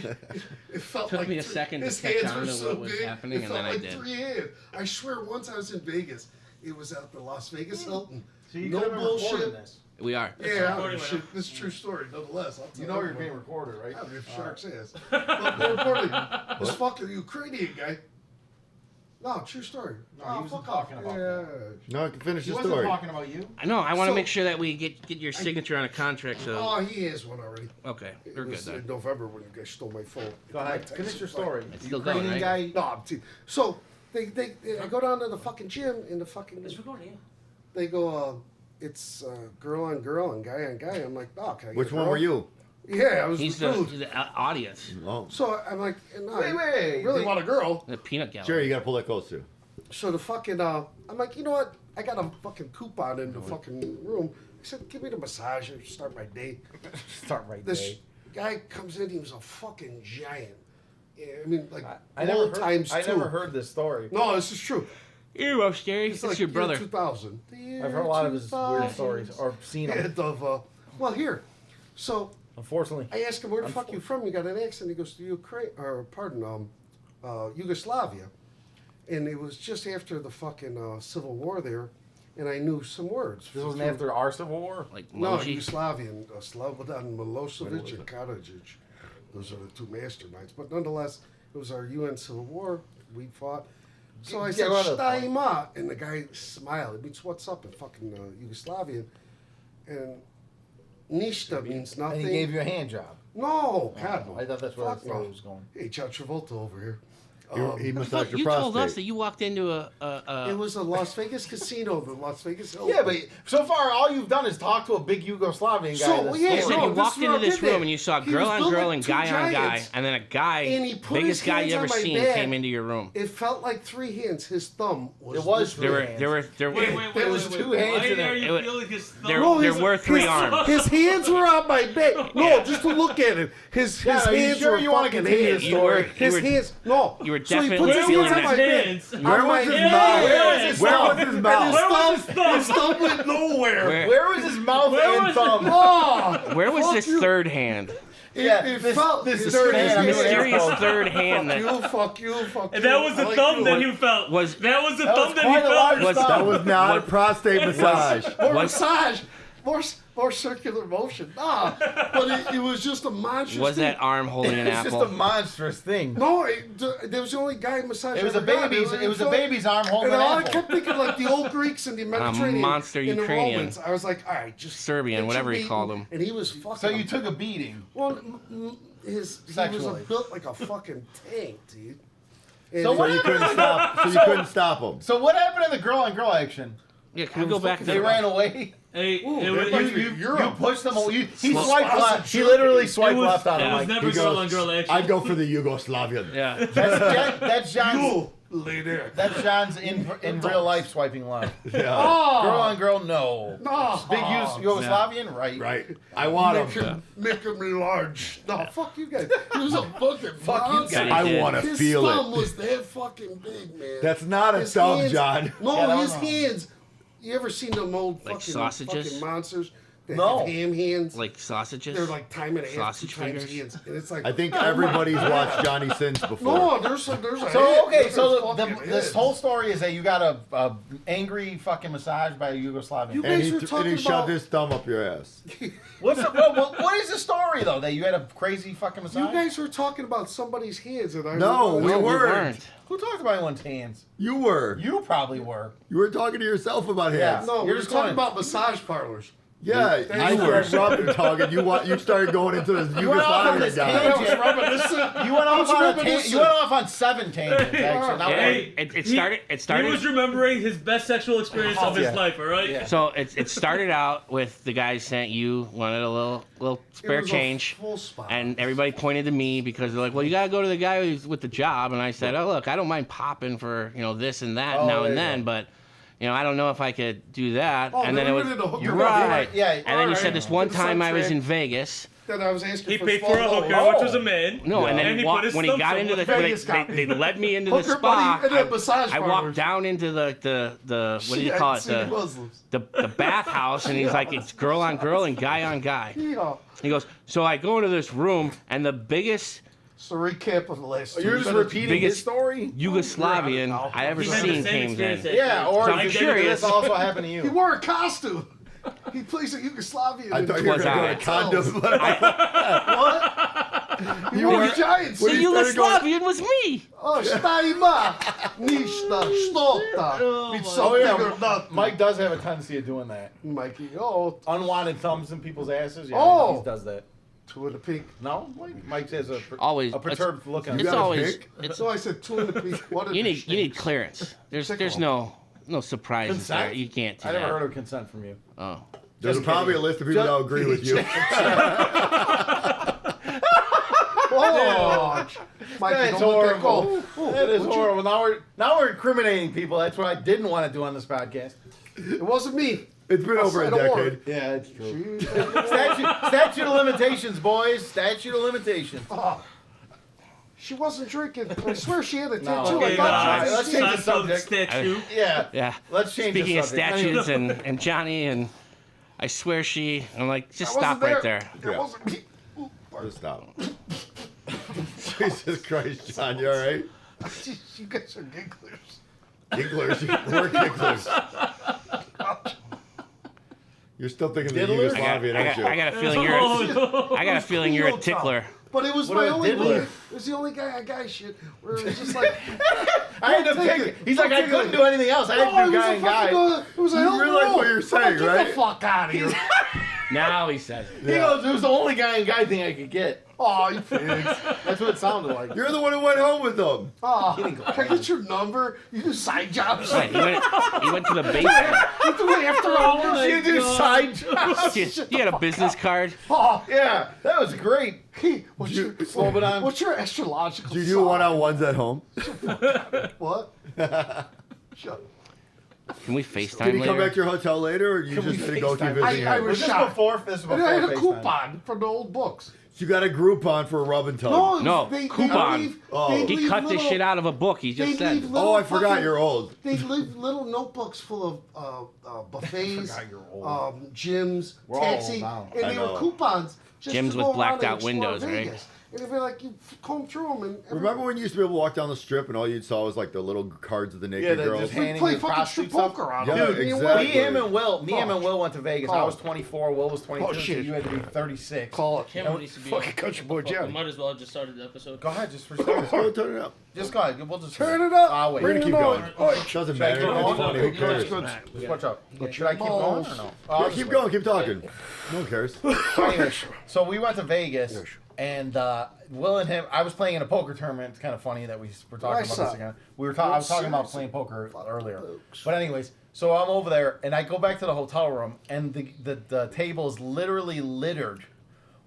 It felt took like me a second to his catch hands on were to so what was big, happening, it and felt then I like did. 3 hands. I swear, once I was in Vegas, it was at the Las Vegas Hilton. So you No could have been recording bullshit. this. We are. Yeah, I recording don't shit. This is a true story, nonetheless. I'll tell You know you're everyone. being recorded, right? I don't give shark's ass. But more importantly, this fucking Ukrainian guy. No, true story. No, he wasn't fuck off. talking about Yeah. No, I can finish He the wasn't story. talking about you. I know. I want to So- make sure that we get your signature on a contract. So Oh, he has one already. okay, It we're good was in then. November when you guys stole my phone. Go My ahead. text Finish your was like- story. It's still going, Ukrainian right? guy. No, so I go down to the fucking gym and the fucking It's recording, yeah. they go it's girl on girl and guy on guy. I'm like, oh, can I get Which a one girl? were you? Yeah, I was He's the the, dude. the audience, Oh, So I'm like, no, Wait, I really want a girl. the peanut gallery. Jerry, you gotta pull that closer. So the fucking I'm like, you know what? I got a fucking coupon in the fucking room. I said, give me the massage and start my day. Start right This guy comes in, he was a fucking giant. Yeah, I mean, like I never more heard, times I two. never heard this story. No, this is true. Earmuffs, Jerry. It's That's like your year brother. 2000. I've heard a lot of his weird stories or seen them. And of well, here. So Unfortunately, I asked him, "Where the fuck you from? You got an accent?" He goes, "To Ukraine, or pardon, Yugoslavia." And it was just after the fucking Civil War there, and I knew some words. this wasn't after our Civil War. Like No, Moji. Yugoslavian, Slobodan Milosevic and Karadzic. Those are the two masterminds. But nonetheless, it was our UN Civil War. We fought. So I Get said, out of the point. Stajma. And the guy smiled. It means, what's up in fucking Yugoslavian? And Nishta means And nothing. he gave you a hand job. No, God, no. I thought that's where Fuck the story no. was going. Hey, John Travolta over here. He massaged your You prostate. told us that you walked into It a was a Las Vegas casino, the Las Vegas Hilton. Yeah, but so far all you've done is talk to a big Yugoslavian guy. So, that's yeah, You story. said no, you this walked is what into I this did room there. and you saw He girl was on built girl like and two guy on guy, giants. and then a guy, And he put biggest his guy hands you on ever my seen, back. came into your room. It felt like 3 hands. His thumb was. It was this There were hands. there Wait, There was two hands Why in are it. you It- feeling his thumb? there, No, there his- were 3 his- arms. His hands were on my back. No, just to look at him. His Yeah, are you hands sure were you wanna fucking continue hands. the You were- His you were- hands. No. you were So he definitely puts his feeling hands on that. my back. Hands. On Where my was his back. mouth? Where was his Where thumb? was his And mouth? his thumb went nowhere. Where was his mouth Where and was thumb? Oh, Where was fuck this you. third hand? Yeah, It this- felt this his third hands- hand, This I'm gonna mysterious ask third hand that Fuck you. And that was the I like thumb you. that he felt. was That was the That thumb was that quite he a large felt. Was- That was not a What- prostate massage. More Was- massage. More circular motion. Nah, but it was just a monstrous was thing. that arm holding an It's just apple? a monstrous thing. No, there was the only guy massaging. It was a baby's. It was a baby's arm holding And an all I apple. kept thinking, like the old Greeks in the Mediterranean, monster and the Ukrainian. Romans. I was like, all right, just Serbian, get whatever your he called beating. him. And he was fucking. So you took a beating. Well, he was Sexually. built like a fucking tank, dude. And So So what you happened? couldn't stop. So you couldn't stop him. So what happened in the girl on girl action? Yeah, can we go back to They ran away. Hey, Ooh, it that was, might you- be You Europe. pushed them away. He Well, swiped left. He literally swiped was- left on it him. was Like, never He girl goes, on girl action. I'd go for the Yugoslavian. Yeah. that's John's. You lay there. That's John's in real life swiping left. Yeah. Oh, Girl on girl, no. no. Big Yugoslavian, right? Right. I want Make him. him, making me large. No, fuck you guys. He was a fucking Fuck you monster. guys. He I did. want to His feel thumb it. was that fucking big, man. That's not a His thumb, hands- John. No, Yeah, that his was wrong. hands. You ever seen them old Like fucking sausages? monsters that No. have ham hands? Like sausages? They're like time and a half, Sausage 2 times fingers? hands, and it's like I think everybody's watched Johnny Sins before. no. There's a So head. okay, There's so fucking this heads. whole story is that you got a angry fucking massage by a Yugoslavian. You- And guys he, were and talking he about- shoved his thumb up your ass. What's the, what is the story though? That you had a crazy fucking You massage? guys were talking about somebody's hands, and I No, we No, we weren't. weren't. Who talked about anyone's hands? You were. You probably were. You were talking to yourself about Yeah. hands. No, You're we were just talking going- about massage parlors. Yeah, I you were rubbing talking. You started going into this went off on Yugoslavia this guy. tangent. I was reminiscing. You went off on reminiscing. you went off on 7 tangents. Actually. Now Hey, It He started. was remembering his best sexual experience of his life. All right. So it started out with the guy sent you wanted a little spare It was a change, full spot. and everybody pointed to me because they're like, "Well, you gotta go to the guy who's with the job." And I said, "Oh, look, I don't mind popping for this and that now there and you then, go. but I don't know if I could do that." Oh, and then then it we was went into hooker right, Yeah, And then you said this one Get time I was sidetracked. in Vegas. Then I was asking He for paid for a $12. hooker, which was a man. No, and then And he he walked put his when he stumps got on into the. what Vegas got They me. led me into the Hooker spa. buddy and then massage I walked parlors. down into the what do you Shit, call it Sunni the Muslims. the bathhouse, and he's like, it's girl on girl and guy on guy. Yeah. He goes, so I go into this room, and the biggest So recap of the last. You're two just minutes. repeating Biggest- his story. Yugoslavian I ever He had the seen same came experience in. that Yeah, you. or So I'm did curious. this also happen to He you? wore a costume. He plays a Yugoslavian. I in thought you were Was going I? to go to condom. What? He wore a giant The suit. Yugoslavian was me. Oh, stajma, ništa, štota. It's something or nothing. Mike does have a tendency of doing that. Mikey, oh, Unwanted thumbs in people's asses. Yeah, Oh. he does that. two in the pink. No, Mike has a Always. a perturbed look on It's his got a always. pick? It's, So I said two in the pink. What you need clearance. There's no surprises Consent? there. You can't do I never that. heard of consent from you. Oh. There's Just probably kidding. a list of people that agree with you. Oh, Mikey, That's don't let that go. horrible. That is horrible. Now we're incriminating people. That's what I didn't want to do on this podcast. It wasn't me. It's been over a Outside of work. decade. Yeah, it's true. She, Statute of limitations, boys. Statute of limitations. oh, she wasn't drinking. I swear she had a tattoo. Okay, I thought she let's was change the subject. Statue. Yeah. Yeah. Let's change the Speaking of subject. statutes and Johnny and I swear she. I'm like, just I stop wasn't right there. That Yeah. wasn't me. Ooh, Just stop. Jesus Christ, John, you all right? you guys are gigglers. Gigglers, we're gigglers. You're still thinking of the Diddler? Yugoslavian, aren't you? I got a feeling you're. Oh, I got a feeling you're a tickler. But it was What my about only Diddler? movie. It was the only guy shit where it was just like. I had to Don't take pick it. it. He's Don't like, I take couldn't it. do anything else. I had to do guy and guy. It was a You hell of a realize role. what you're saying, Get right? the fuck out of here. Now he says it. He goes, it was the only guy and guy thing I could get. Oh, you pigs. That's what it sounded like. You're the one who went home with them. Oh, can I get your number? You do side jobs. Right, he went to the basement. You do it after hours. You do side jobs. You had a business card. Oh, Yeah, that was great. hey, what's your Slow it on. What's your astrological Do you do sign? one-on-ones at home? What? Shut. Can we Did FaceTime he come later? back to your hotel later, or you Can we just didn't go keep FaceTime? visiting I him? was Was this shocked. before? This was And before I had a FaceTime. coupon from the old books. You got a Groupon for a rub and tug. No, No, they coupon. leave, Oh. they He leave cut this little- shit out of a book. He They just said. leave little Oh, I forgot fucking- you're old. They leave little notebooks full of buffets, forgot you're old. gyms, We're all taxi, old now. and I they were know. coupons. Just Gyms to with go blacked around out and explore windows, right? Vegas. And it'd be like you comb through them and Remember when you used to be able to walk down the strip and all you saw was like the little cards of the naked Yeah, they're girls? just we handing play the fucking prostitute strip stuff. poker on Yeah, them. exactly. Me, him, and Will went to Vegas. I Call was 24. Will was 22. Oh, so shit. you had to be 36. Call it. Cameron needs to be Fucking on. country boy We Johnny. might as well have just started the episode. Go ahead, just restart. Oh, turn it up. Just go ahead. We'll just Turn it up. I'll wait. We're gonna keep Bring it going. on. Oh, it doesn't matter. I keep It's going? funny. Who cares? Just watch out. Should I keep going or no? Oh, Yeah, keep going. Keep talking. No one cares. So, anyways, so we went to Vegas, and Will and him. I was playing in a poker tournament. It's kind of funny that we were talking I about saw this again. I was talking about playing poker earlier. But anyways, so I'm over there, and I go back to the hotel room, and the table is literally littered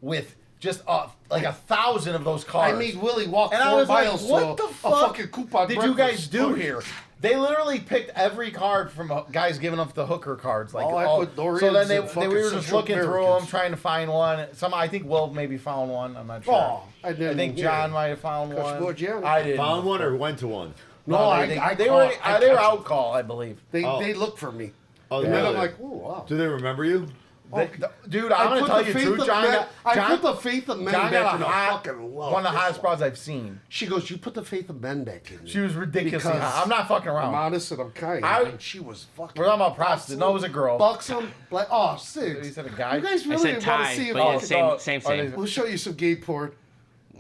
with just like 1,000 of those cards. I made Willie walk And I 4 was like, miles what to the a fuck fucking coupon did you guys breakfast. do here? They literally picked every card from guys giving up the hooker cards. Like, All Ecuadorians so then and we fucking were just Central looking through Americans. them, trying to find one. I think Will maybe found one. I'm not sure. Oh, I didn't think hear John it. might have found Coach one. Bogiani. I didn't. Found one or went to one? No, they I were caught- they were catch 'em. out call, I believe. They Oh. they look for me. Oh, And then I'm really? like, oh wow. Do they remember you? Dude, I'm gonna put tell the you the faith truth. of John, men- I John, put the faith of men John back got in a the hot, fucking love. one of the hottest broads I've seen. She goes, you put the faith of men back in. She was ridiculously Because hot. I'm not fucking I'm around. honest and I'm kind. I- and she was fucking. We're talking about prostitute. No, it was a girl. Buxom, like oh You six. said a guy. You guys I really said didn't want to Ty, see if but I yeah, could- same. We'll show you some gay porn.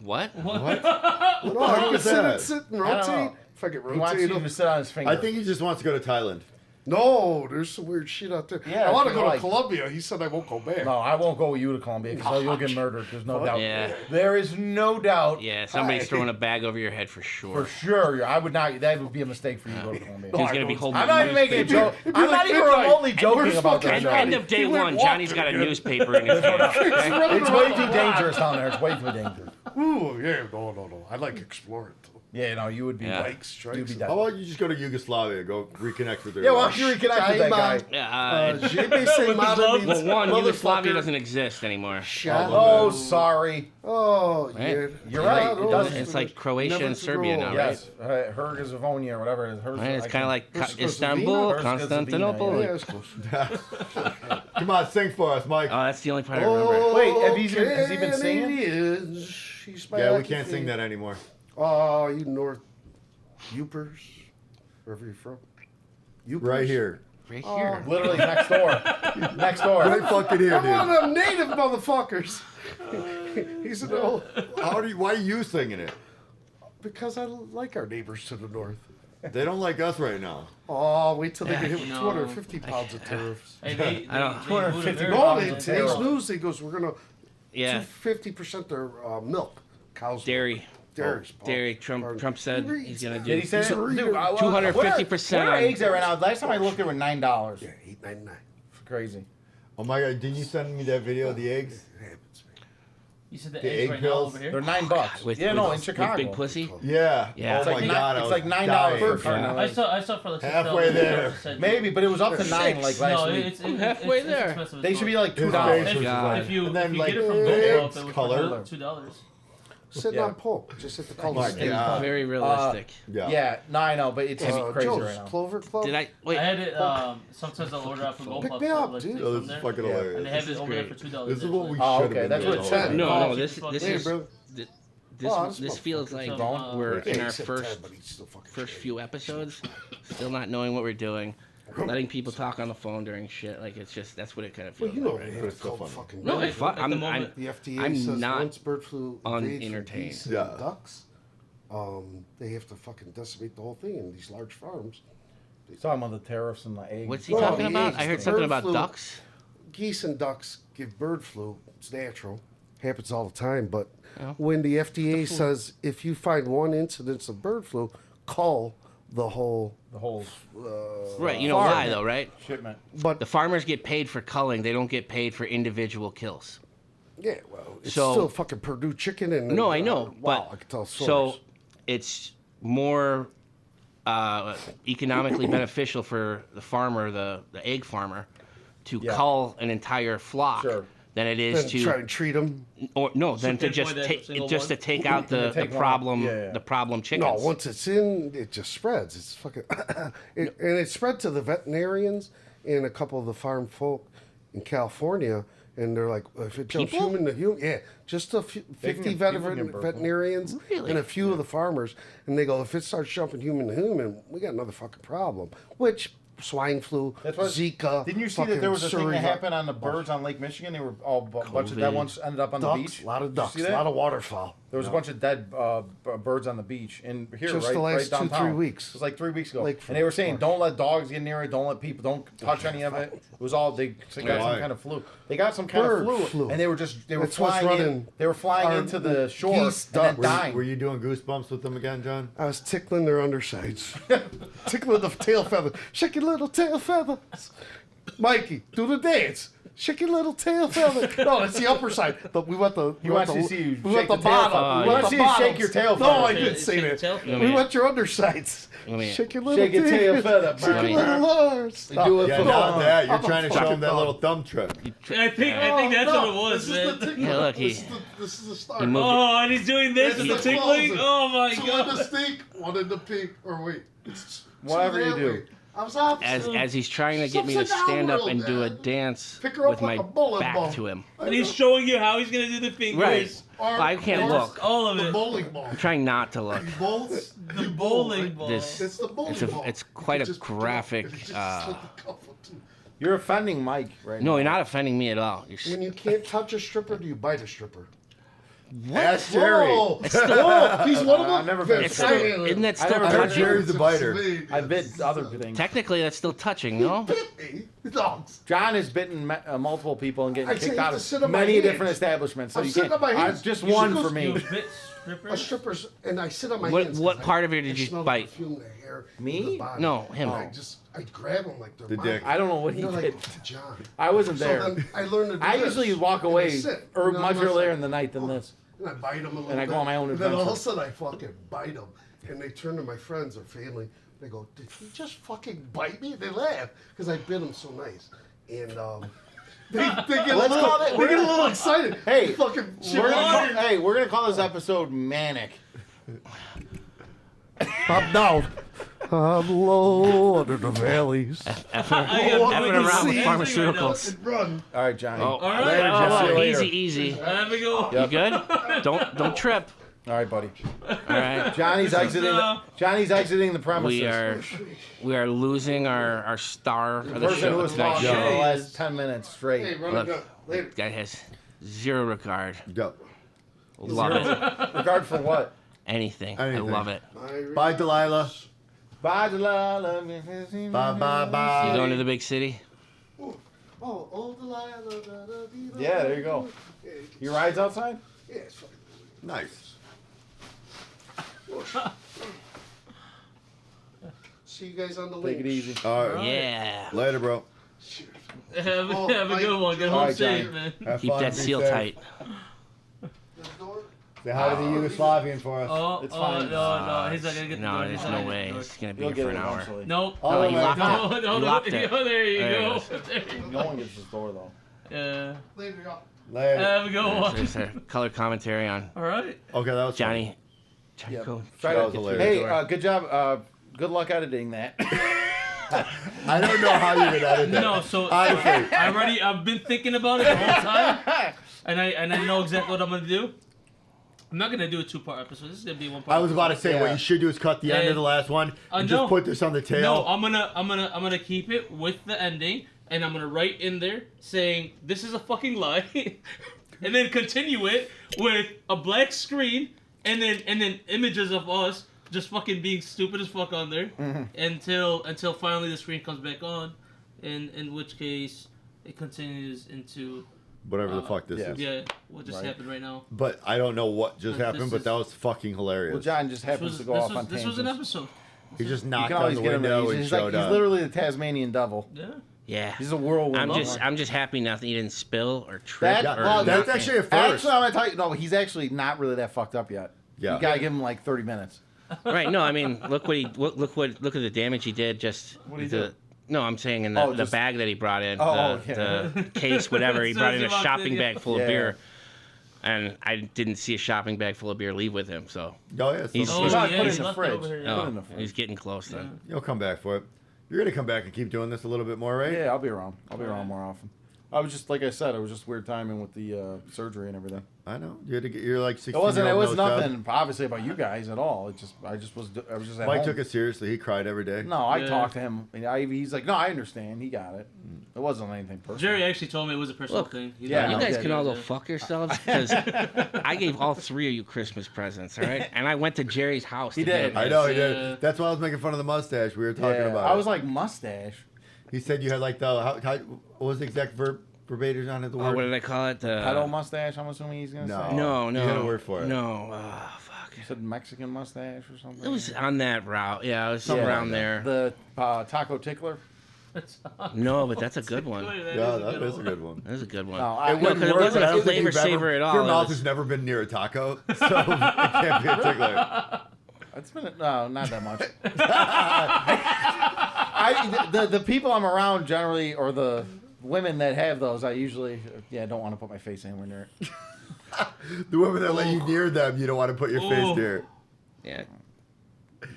What? No, I can was sit that? and sit and I don't know. rotate. If I can He wants rotate you them. to sit on his finger. I think he just wants to go to Thailand. No, there's some weird shit out there. Yeah, I want to people go to like- Colombia. He said I won't go back. No, I won't go with you to Colombia because you'll get murdered. There's no doubt. Yeah. There is no doubt. Yeah, somebody's throwing a bag over your head for sure. For sure. I would not. That would be a mistake for you to go to Colombia. He's gonna be holding. I'm a not even making a newspaper. joke. I'm not even remotely joking about End, that. end of day He went one, walking Johnny's got a again. newspaper in his hand. Okay? It's way too dangerous down there. It's way too dangerous. Ooh, yeah, no. I like exploring too. Yeah, no, you would be. Yeah. Bike strikes. You'd be and- dead. How about you just go to Yugoslavia, go reconnect with her? Yeah, why don't you reconnect with that guy? Yeah, J'ai baissé ma gloves. means well, one, Yugoslavia motherfucker. doesn't exist anymore. Shot. Oh, sorry. Oh, Right? yeah. You're right, it those doesn't. It's like Croatia never and to Serbia grow now, old. right? Yes, Herzegovina or whatever it is. Right, it's kind of like Herzegovina? Istanbul, Herzegovina, Constantinople. Yeah, it's close. Come on, sing for us, Mike. Oh, that's the only part I remember. Wait, has he been singing? Canadians, she's Yeah, we back can't again. sing that anymore. Oh, you North Upers, wherever you're from. Upers? Right here. Right here. Literally next door. Next door. Right fucking here, I'm one dude. of them native motherfuckers. He's an old. Why are you singing it? Because I like our neighbors to the north. They don't like us right now. Oh, wait till they get hit with No. 250 pounds of tariffs. Hey, they I don't- moved 250 very No, pounds they, of today's tariff. news, he goes, we're going to Yeah, 50% their milk. Cows. dairy. Dairies. Dairy. Trump said he's gonna Did do he say that? Dude, Dude, 250% Where are on- eggs at right now? Last time I looked, they were $9. Yeah, $8.99. Crazy. Oh my god, didn't you send me that video of the eggs? It happens, man. You said the The eggs egg right pills? now over here. They're $9. with, Yeah, no, with- in Chicago. with big pussy. Yeah. Yeah. Oh It's my like god, it's I like was $9 dying. for a carton. Yeah. I saw for like Halfway there. Maybe, but it was up to 9 like last No, week. it's halfway it's there. expensive as They should be fuck. like His $2. face was God. like- If you and then, get it from eggs, Gold Up, it was color. for $2. Sitting Yeah. on pole. Just at the my cul-de-sac. God. Very realistic. Yeah. Yeah, no, I know, but it's crazy Joe's right now. Clover Club. Did I wait? I had it. Sometimes I'll order out from Gold Pick Club. me up, like, dude. Oh, from this there, is fucking Yeah. hilarious. and they have This it is over there great. for $2. This is what we Oh, should okay, have that's been what doing it said. all No, along. no. This Hey, is bro. this Oh, this this feels like motherfucker. we're Yeah, in he our said first 10, but he's still fucking first shit. few episodes, still not knowing what we're doing, letting people talk on the phone during shit. Like it's just that's what it kind of Well, feels you know like. what Right I now. it's called fucking. No, Really? it's fun. At the I'm moment. The FDA I'm says not once bird flu invades from unentertained. geese and Yeah. ducks, they have to fucking decimate the whole thing in these large farms. He's talking about the tariffs and the eggs. What's he Well, talking the about? eggs, I heard the something bird about flu. ducks. Geese and ducks give bird flu. It's natural. Happens all the time. But Yeah. when the FDA says if you find one incidence of bird flu, call the whole. The whole Right. You know farm. why though, right? shipment. But The farmers get paid for culling. They don't get paid for individual kills. yeah, well, it's So- still fucking Purdue chicken and. No, I know, wow, but I can tell so stories. it's more economically beneficial for the farmer, the egg farmer, to Yeah. cull an entire flock Sure. than it is Then to try and treat them. or no, than to just pinpoint that take single just to one? take out the take one out. problem Yeah, yeah. the problem chickens. No, once it's in, it just spreads. It's fucking, and it spread to the veterinarians and a couple of the farm folk in California, and they're like, if it jumps People? human to human, yeah, just a few, They can 50 get- people can get bird flu. veterinarians Really? and a few of the farmers, and they go, if it starts jumping human to human, we got another fucking problem. Which swine flu, That's what, Zika. Didn't you see that fucking there was a thing Surrey that happened on the birds on Lake Michigan? They were all bunch of dead COVID. ones ended up on the ducks, beach. a lot of Did you ducks, see a that? lot of waterfowl. There was a bunch of dead birds on the beach in here, Just right, the last right 2-3 downtown. weeks. It was like 3 weeks ago, Lake and they were Forest saying, Park. "Don't let dogs get near it. Don't let people. Don't touch any of it." It was all they got some Why? kind of flu. They got some kind Bird of flu, flu. and they were That's what's flying in. running They were flying our into the shore geese, and then ducks. dying. Were you doing goosebumps with them again, John? I was tickling their undersides. Tickling the tail feather. Shake your little tail feathers. Mikey, do the dance. Shake your little tail feather. No, that's the upper side. But we went the. He wants to see you We went shake the the tail bottom. feather. We He went wants the to see you shake bottoms. your tail No, I feather. didn't say Shake that. your tail feather. We went your undersides. Let me- Shake your little Shake your tail feather, Shake your Bernie. little arms. do it Yeah, for not fun. that. You're I'm a trying to show fucking them that dog. little thumb trick. I think that's what it was, man. Yeah, look, he This is the start. he moved. Oh, and he's doing this That's and the the tickling. closer. Oh my Two in god. the stink, one in the pink. Or wait, it's Whatever two you that do. way. I was opposite. as he's trying to get me to Upside down stand up world, and do a Dad. dance Pick her up with like my a bowling back ball. to him. And he's showing you how he's gonna do the fingers. Right. Or- I can't or look. All of The it. bowling ball. I'm trying not to look. Bolts. The bowling ball. This It's the bowling it's a ball. it's quite You a just pick it up graphic. and you just slip the cuff up to- You're offending Mike right No, now. you're not offending me at all. You're When you can't touch a stripper, do you bite a stripper? Ask Jerry. Whoa, he's one of them. I've never been. It's still, isn't that still never I heard touching? Jerry's a biter. I bit other things. Technically, that's still touching, no? Dogs. John has bitten multiple people and I getting say kicked you have out to of sit on my many hands. different establishments. So I'm you sitting can't. on my hands. Just You one should for go- me. You bit A strippers? strippers, and I sit on my What- hands. what 'cause part I- of it did I you smell bite? The perfume, the hair, Me? the body. No, him. I grab them like they're The mine. dick. I don't know what he They're did. like, John. I wasn't So there. then I learned to do I this, usually walk and I away sit, or and then much I'm earlier like, in the night than this. And I bite them a little And I bit. go on my own And then all of a adventure. sudden I fucking bite them. And they turn to my friends or family. They go, did he just fucking bite me? They laugh because I bit them so nice. And they get, a Let's little, call it- they get a little excited. Hey, They fucking We're gonna chip call, we're gonna call this episode Manic. Up down. I'm low under the valleys. FNAround pharmaceuticals. Run. All right, Johnny. Oh, right. Later, Oh, Jesse. See you later. easy. Have a go. You good? Don't trip. All right, buddy. All right. Johnny's exiting. Johnny's exiting the premises. We are losing our star of The the person who show was tonight. talking for the Show. last 10 minutes Hey, straight. run Look. and gun. Later. Guy has zero regard. Go. Love it. Regard for what? Anything. I Anything. love it. Bye, Delilah. Bye, Delilah. Bye, bye, You bye. going to the big city? Oh, old Delilah. Yeah, there you go. Your ride's outside? Yeah, it's fine. Nice. See you guys on the Take link. it easy. All right. Yeah. Later, bro. Cheers. Have Oh, a good one. Get All home right, safe, Johnny. man. Have Keep fun, that be seal safe. tight. This door? Say hi to the Yugoslavian for us. Oh, It's oh, fine. no, he's not gonna get the No, door. there's He's not no gonna way. get the It's gonna be You'll here get for it an hour. eventually. Nope. Oh, No, he my locked God. it. He locked it. Oh, there you There it go. is. There you No one gets this door, though. go. Later, y'all. Later. Have a good one. There's a color commentary on All right. Okay, that was Johnny. Johnny, Yep. go. Try That to was get through hilarious. the door. Good job. Good luck editing that. I don't know how you would edit that. No, so Honestly. I've been thinking about it the whole time, and I know exactly what I'm gonna do. I'm not gonna do a 2-part episode. This is gonna be 1 part. I was about to say what Yeah. you should do is cut the end Yeah. of the last one and no. just put this on the tail. No, I'm gonna keep it with the ending, and I'm gonna write in there saying this is a fucking lie, and then continue it with a black screen, and then images of us just fucking being stupid as fuck on there, until finally the screen comes back on, in which case it continues into Whatever the fuck this yeah. is. yeah what just Right. happened right now. But I don't know what just But happened, this but is- that was fucking hilarious. Well, John just happens to go off on this was an tangents. episode. He just You knocked can on always the get him. window and He's showed he's up. literally the Tasmanian devil. Yeah. Yeah. He's a whirlwind. I'm just happy nothing you didn't spill or trip. That, or well, that's nothing. actually a first. Actually, I'm gonna tell you. No, he's actually not really that fucked up yet. Yeah. You gotta give him like 30 minutes. Right. No, I mean, look at the damage he did. Just What'd he the. do? No, I'm saying in the, Oh, the just- bag that he brought in, Oh, the case, whatever. He As brought soon in a as he walked shopping in, yeah. bag full Yeah. of beer, and I didn't see a shopping bag full of beer leave with him. So Oh, yeah, so He's- Oh, He's not yeah, put he's in the left fridge. over here. Put oh, in the fridge. he's getting close then. You'll come back for it. You're gonna come back and keep doing this a little bit more, right? Yeah, I'll be around. I'll be around more often. I was just like I said, it was just weird timing with the surgery and everything. I know. You had to get. You're like 16. It was nothing obviously about you guys at all. I was just at Mike home. took it seriously. He cried every day. No, I Yeah. talked to him. And he's like, no, I understand. He got it. It wasn't anything personal. Jerry actually told me it was a personal Look, thing. He's yeah, like, You no, guys yeah, can all go yeah. fuck yourselves because I gave all 3 of you Christmas presents, all right? And I went to Jerry's house. He to did. get I it. know he Yeah. did. That's why I was making fun of the mustache. We were talking Yeah, about. I it. was like mustache. He said you had like the. What was the exact verbatim on it? The Oh, word. what did I call it? Pedo mustache. I'm assuming he's gonna No. say. No, no. You got a word for it. No, fuck. He said Mexican mustache or something. It was on that route. Yeah, it was somewhere Yeah. around there. The taco tickler. No, but that's a good one. Yeah, that is a good one. That is a good one. No, I, It wouldn't because it work, wasn't but I a don't think flavor you've ever- saver at all. Your It mouth was- has never been near a taco, so it can't be a tickler. it's been no, not that much. The people I'm around generally, or the women that have those, I usually don't want to put my face anywhere near it. The women that let you near them, you don't want to put your face Ooh. near. Yeah.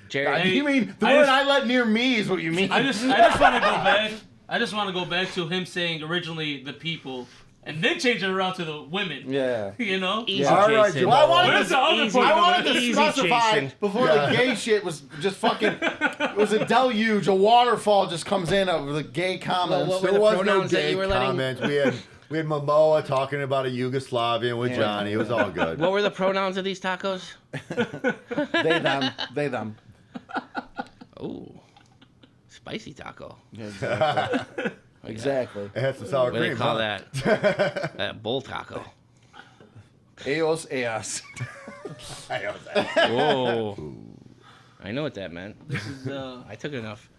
Jerry, Hey, you mean the I women just- I let near me is what you mean? I just want to go back. I just want to go back to him saying originally the people, and then change it around to the women. yeah. You know. easy, Yeah. All right, Jason. Jamal. Well, I wanted Where's to, the other Easy. part? I wanted to Easy, specify Jason. before Yeah. the gay shit was just fucking. It was a deluge. A waterfall just comes in of the gay comments. what were There the was no pronouns that gay you were letting- comments. We had We had Momoa talking about a Yugoslavian with Yeah. Johnny. It was all good. What were the pronouns of these tacos? They them. They them. Ooh, spicy taco. Yeah, exactly. Exactly. It had some sour What do they cream. call huh? that? Bull taco. Eos eos. Whoa. I know what that meant. This is I took enough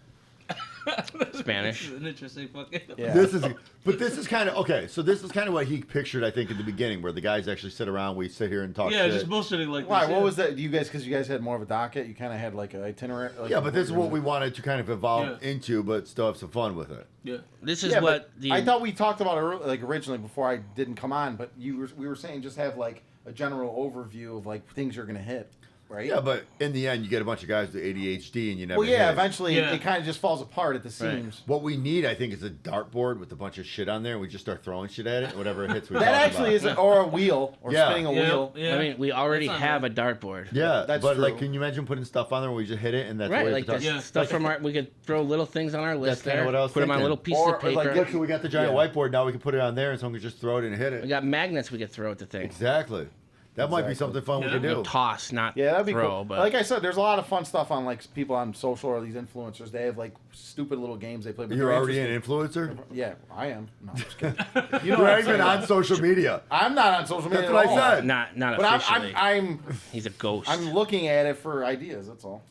Spanish. This is an interesting fucking. Yeah. This is kind of okay. So this is kind of what he pictured, I think, in the beginning, where the guys actually sit around, we sit here and talk Yeah, shit. just bullshitting like Why? this. What yeah. was that? You guys, because you guys had more of a docket, you kind of had like an itinerary. Like Yeah, but this is what we wanted to kind of evolve Yeah. into, but still have some fun with it. Yeah. This is Yeah, what but the I thought we talked about it like originally before I didn't come on, but we were saying just have like a general overview of like things you're gonna hit, right? Yeah, but in the end, you get a bunch of guys with ADHD, and you never. well, yeah, hit. eventually Yeah. it kind of just falls apart at the Right. seams. What we need, I think, is a dartboard with a bunch of shit on there, and we just start throwing shit at it. Whatever it hits, we That talk actually about. is, or a wheel, or Yeah. spinning a Yeah. wheel. Yeah. I mean, we already That's not have bad. a dartboard. Yeah, That's but like, true. can you imagine putting stuff on there where we just hit it and that's Right, what like we the stuff from our, we could throw little things on our list That's kinda there. what I was Put them on thinking. little pieces Or of paper. like, Look, so we got the giant Yeah. whiteboard now. We can put it on there, and someone can just throw it and hit we it. got magnets we could throw at the thing. Exactly. That might be Exactly. something fun we Yeah. could You do. know, toss, not Yeah, that'd be throw. cool. But Like I said, there's a lot of fun stuff on like people on social or these influencers. They have like stupid little games they play. But You're they're already interesting. an influencer. Yeah, I am. No, I'm just kidding. You know You're what not I'm even saying? on social media. I'm not on social media. That's what at I all. said. not But officially. I'm He's a ghost. I'm looking at it for ideas. That's all.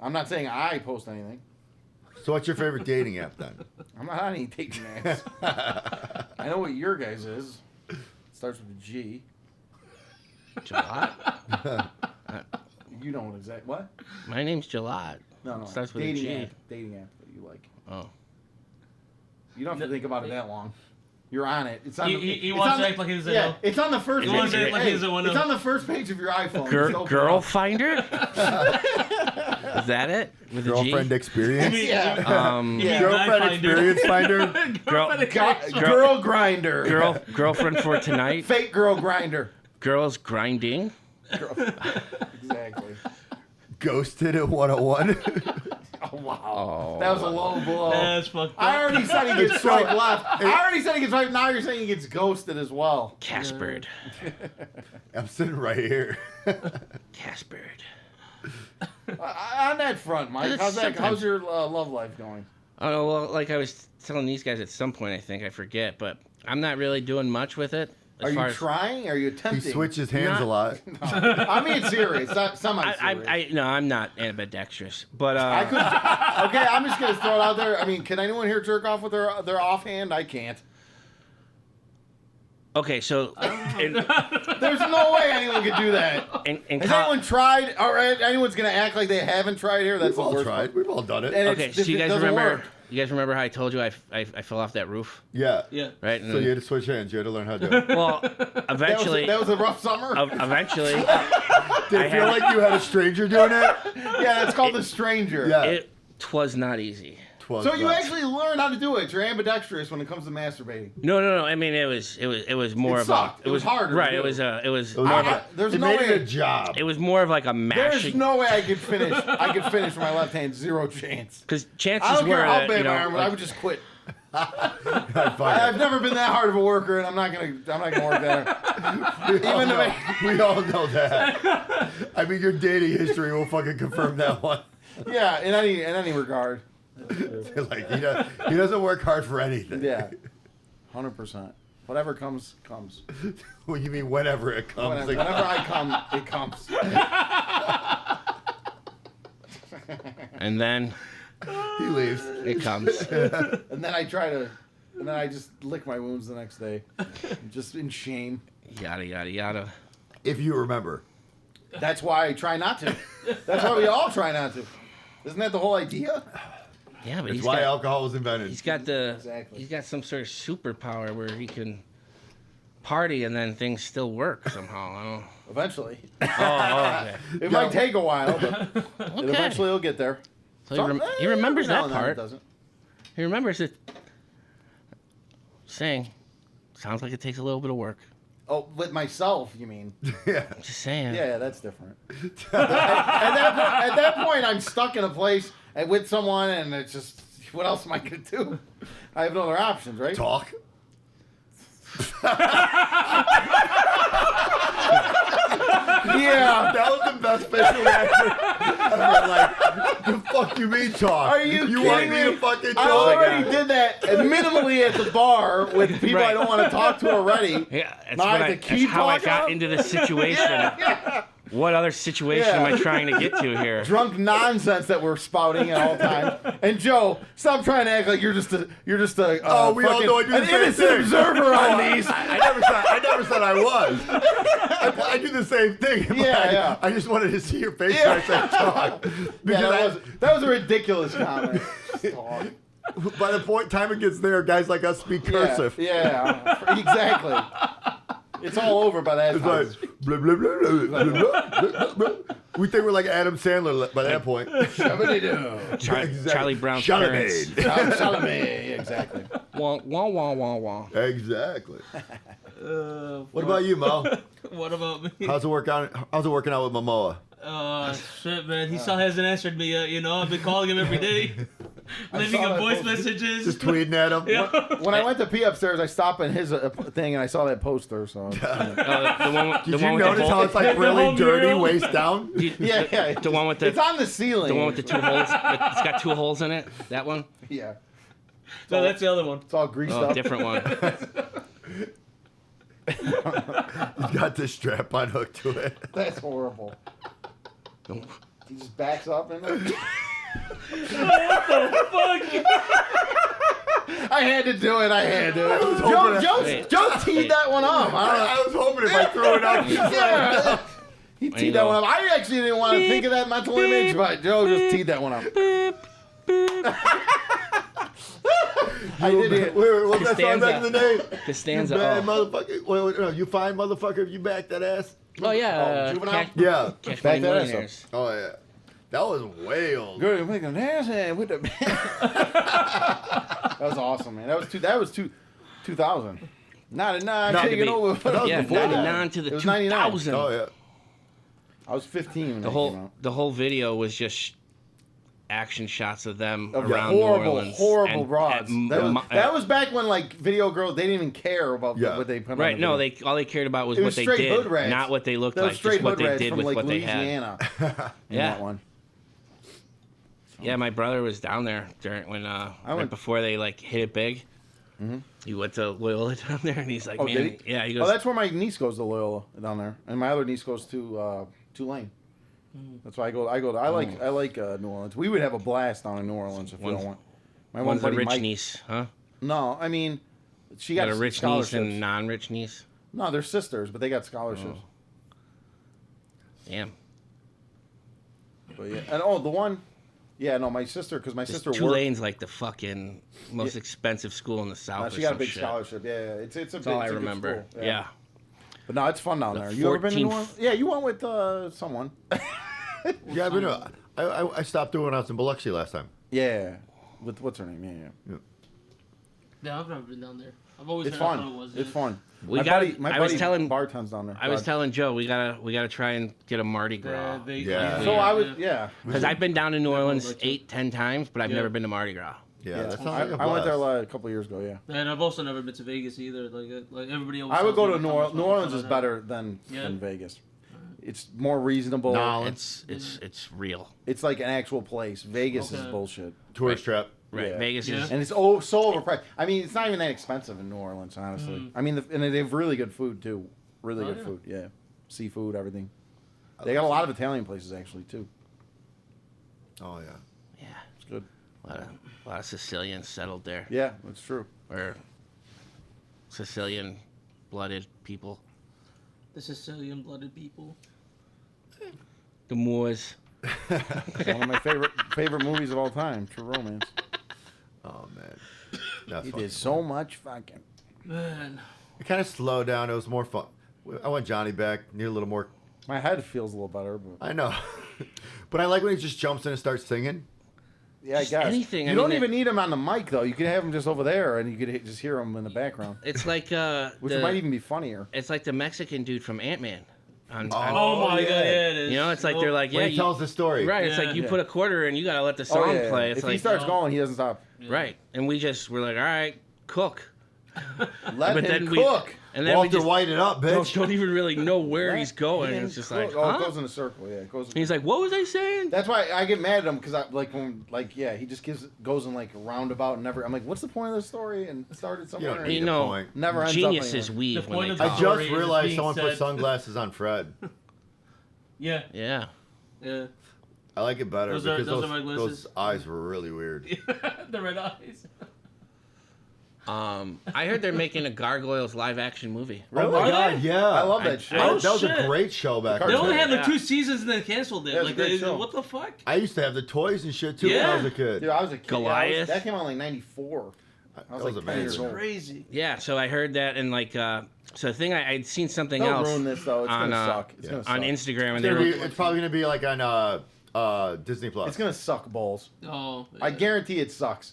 I'm not saying I post anything. So, what's your favorite dating app then? I'm not on any dating apps. I know what your guys is. It starts with a G. Gillette? You know what exactly what? My name's Gillette. No, no. Starts with a dating G. app. Dating app that you like. Oh. You don't have to think about it that long. You're on it. It's on. He it's wants on to the- act like he's Yeah, it's on the first. He page. wants to act like he's the one It's of- on the first page of your iPhone. Girl, Just open it girl up. finder? Is that it? With a G? Girlfriend experience. Yeah. Um, You mean Girlfriend guy experience finder. Girl- Girlfriend experience finder. Girl grinder. girlfriend for tonight? Fake girl grinder. Girls grinding? Exactly. Ghosted at 101. Oh wow. Oh. That was a low blow. That's fucked up. I already said he gets swipe left. I already said he gets right. Now you're saying he gets ghosted as well. Caspered. I'm sitting right here. Caspered. On that front, Mike, It's how's that? sometimes- How's your love life going? Oh, well, like I was telling these guys at some point, I think, I forget, but I'm not really doing much with it. Are you trying? Are you He attempting? switches hands Not- a lot. I mean, serious. Not No, semi-serious. I'm not ambidextrous, but I could. Okay, I'm just gonna throw it out there. I mean, can anyone here jerk off with their offhand? I can't. okay, so in, There's no way anyone could do that. in Has col- anyone tried? All right, anyone's gonna act like they haven't tried here. That's We've all the worst tried. part. We've all done it. And okay, so you it guys doesn't remember? work. You guys remember how I told you I fell off that roof, Yeah. Yeah. right? And So you had to switch hands. You had to learn how to do it. well, eventually, that was a rough summer. eventually, Did I it feel had- like you had a stranger doing it? Yeah, that's called the stranger. Yeah. it was not easy. So you actually learned how to do it. You're ambidextrous when it comes to masturbating. No. I mean, it was more It of sucked. a. It was harder to Right. do. It was It more of a. There's it no made way. it a job. It was more of like a There's mashing. no way I could finish. I could finish with my left hand. Zero chance. Because chances I don't were care how that, bad you know, my arm was. I like- would just quit. Fuck I've it. never been that hard of a worker, and I'm not gonna work that hard. We all even know- though- we all know that. I mean, your dating history will fucking confirm that one. Yeah, in any regard. Like he doesn't work hard for anything. Yeah, 100%. Whatever comes. Well, you mean whenever it comes? Whenever I come, it comes. and then He leaves. it comes. And then I just lick my wounds the next day, just in shame. Yada yada yada. If you remember. That's why I try not to. That's why we all try not to. Isn't that the whole idea? Yeah, but It's he's why got, alcohol was invented. he's got the Exactly. he's got some sort of superpower where he can party and then things still work somehow. I don't. Eventually. Oh, okay. It might take a while, but Okay. eventually it'll get there. So he remembers Every now that and then it part. doesn't. He remembers it. Saying, sounds like it takes a little bit of work. Oh, with myself, you mean? Yeah. Just saying. Yeah, that's different. at that point, I'm stuck in a place with someone, and it's just, what else am I going to do? I have no other options, right? Talk. Yeah. That was the best facial reaction. I'm like, the fuck you mean talk? Are you want kidding me me? to fucking talk? I already did that minimally at the bar with people I don't want to talk to already. Yeah, that's, Now I what have to that's keep how I talking got up? into this situation. What other situation am I trying to get to here? Drunk nonsense that we're spouting at all times. And Joe, stop trying to act like you're just a Oh, we all fucking- know I do the an same innocent thing. observer on these. I never said I was. I do the same thing. but Yeah. I just wanted to see your face Yeah. when I said talk. Because Yeah, that was a ridiculous comment. by the point time it gets there, guys like us speak cursive. Yeah, exactly. It's all over by that It's time. like blah, blah, blah, blah, blah, blah, blah, blah. We think we're like Adam Sandler by that point. Charlie Brown's Charlemagne. parents. Chalamet, exactly. Wah, wah, wah, wah, wah. Exactly. What about you, Mo? What about me? How's it working out with Momoa? Shit, man. He still hasn't answered me yet. You know, I've been calling him every day, leaving saw him that voice post. messages. Just tweeting at him. Yeah. When I went to pee upstairs, I stopped in his thing and I saw that poster. So The one, Did the you one with notice the how hole. it's like The really whole dirty, mural. waist down? yeah, The one with the it's on the ceiling. the one with the 2 holes. It's got 2 holes in it. That one. yeah, No, that's the other one. it's all greased Oh, up. different one. He's got this strap on hook to it. That's horrible. He just backs up and. I had to do it. I had to. Joe teed that one up. I was hoping if I throw it out, Yeah. He teed that one up. I actually didn't want to think of that mental image, but Joe just teed that one up. I did it. What's that song back in the day? Costanza. You bad Oh, motherfucker. Wait, no, you fine motherfucker if you back that ass? oh yeah. Juvenile? Cash, Yeah. Cash Back Money that ass up. Millionaires. Oh, yeah. That was way old. Good, you're making an ass hand with the. That was awesome, man. That was 2000. 99, No, taking to be- over. that was Yeah, before that. 99 to the It was 99. 2000. Oh, yeah. I was 15 when The that came whole out. the whole video was just action shots of them Of around New horrible, Orleans. horrible and- broads. and That was back when like video girls they didn't even care about Yeah. what they put on right. the No, video. all they cared about was It what was they straight did, hood rats. not what they looked Those like, straight just what hood they rats did from with like what they had. Louisiana. in Yeah. that one. Yeah, my brother was down there during when right went- before they like hit it big. He went to Loyola down there, and he's like, Oh, man, did he? yeah, he Oh, goes, that's where my niece goes to Loyola down there, and my other niece goes to Tulane. That's why I go. I like New Orleans. We would have a blast down in New Orleans if we One's- don't want. My one's a buddy rich Mike- niece, huh? No, I mean, she Got got a rich niece scholarships. and non-rich niece. No, they're sisters, but they got scholarships. Damn. But yeah, and the one, yeah, no, my sister, because my sister worked. Tulane's like the fucking most expensive school in the South. She or got a some big shit. scholarship. Yeah, it's a That's big, all I it's a good remember. school. Yeah. But no, it's fun down The there. You ever been to New 14th Orleans? Yeah, you went with someone. Yeah, I've been to, I stopped doing when I was in Biloxi last time. Yeah, with what's her name? Yeah. Yeah, I've never been down there. I've always It's heard how fun. it was. It's fun. We my gotta- buddy, my I was buddy telling- bartends down there. I was telling Joe we gotta try and get a Mardi Gras Yeah. So I would, yeah. because I've been down to New Orleans like 8-10 times, but I've Yeah. never been to Mardi Gras. Yeah, Yeah, that sounds I, like a I went there blast. a couple of years ago. Yeah, And I've also never been to Vegas either. Like everybody always. I would tells go me to how New much Orleans. New fun Orleans I is had. better than Yeah. Vegas. It's more reasonable. No. It's real. It's like an actual place. Vegas is Okay. bullshit. Tourist trap. Right. Yeah. Vegas Yeah. is And it's so overpriced. I mean, it's not even that expensive in New Orleans, honestly. I mean, and they have really good food too. Really Oh, good yeah. food. Yeah, seafood, everything. They got a lot of Italian places actually too. Oh, yeah. yeah. It's good. A lot of Sicilians settled there, Yeah, that's true. or Sicilian blooded people. The Sicilian-blooded people. The Moors. It's one of my favorite movies of all time. True Romance. Oh, man. That's He fun. did so much fucking. Man, It kind of slowed down. It was more fun. I want Johnny back. Need a little more. My head feels a little better, but I know. But I like when he just jumps in and starts singing. yeah, I Just guess anything. You I don't mean, even need him on the mic though. You could have him just over there, and you could just hear him in the background, It's like which might even be funnier. it's like the Mexican dude from Ant-Man. On, oh my yeah. god, yeah, it is. you know, it's like they're like, yeah, When he you, tells the story. right. It's Yeah. like you Yeah. put a quarter in, you gotta let the song play. It's If like he starts going, he doesn't stop. right, and we're like, all right, cook. Let But him then cook. And then we Walter just White it up, bitch. don't even really know where he's going. Let him It's just cook. like, Oh, it huh? goes in a circle. Yeah, it goes. He's like, what was I saying? That's why I get mad at him because I like when he just goes in like a roundabout and never. I'm like, what's the point of the story? And it started somewhere. Yeah, You the know, point. Never ends up geniuses anywhere. weave The when point they of talk. I the just story is realized being someone put said. sunglasses on Fred. Yeah. Yeah. Yeah. I like it better Those are- because those are my glasses. those eyes were really weird. The red eyes. I heard they're making a Gargoyles live action movie. Oh my Are god, they? yeah. I love that show. Oh, That was a shit. great show back The in They the only day. had like Yeah. 2 seasons and then canceled it. Yeah, it's a Like, great show. what the fuck? I used to have the toys and shit too when I was a kid. Dude, I was a kid. Goliath. That came out in like '94. I was That was like 10 years amazing. old. Crazy. Yeah, so I heard that and like, so the thing I'd seen something Don't else ruin this though. It's on, gonna suck. It's yeah. gonna suck. on Instagram, and It's, they gonna were, be, it's probably gonna be like on Disney Plus. It's gonna suck balls. Oh. I guarantee it sucks.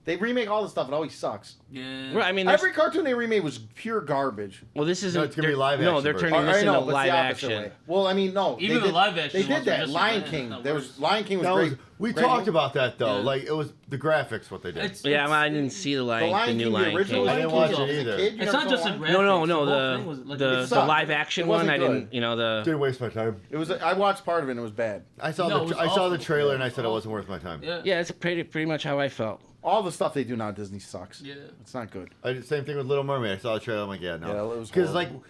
They remake all the stuff. It always sucks. Yeah. Well, I mean, there's- Every cartoon they remade was pure garbage. well, this isn't. No, it's gonna be they're- live No, action they're version. turning this I know, into but it's live the opposite action. way. Well, I mean, no. Even they the did, live action They did ones are that. just Lion bad. King. Not There worse. was Lion King was That great. was, we Great talked movie. about that though. Yeah. Like it was the graphics what they did. It's- Yeah, I didn't see the The Lion, Lion the new King, Lion the original King. I Lion didn't King. watch as it a kid, either. you It's never not saw just the Lion King? graphics. No, the no, whole the thing was, like, the sucked. live action It one. wasn't I good. didn't, you know, the Didn't waste my time. It was. I watched part of it and it was bad. I saw No, it was I saw the awful. trailer and I said it wasn't worth my time. Yeah. yeah, it's pretty much how I felt. All the stuff they do now at Disney sucks. Yeah. It's not good. I did the same thing with Little Mermaid. I saw the trailer. I'm like, yeah, Yeah, no, it was because like horrible.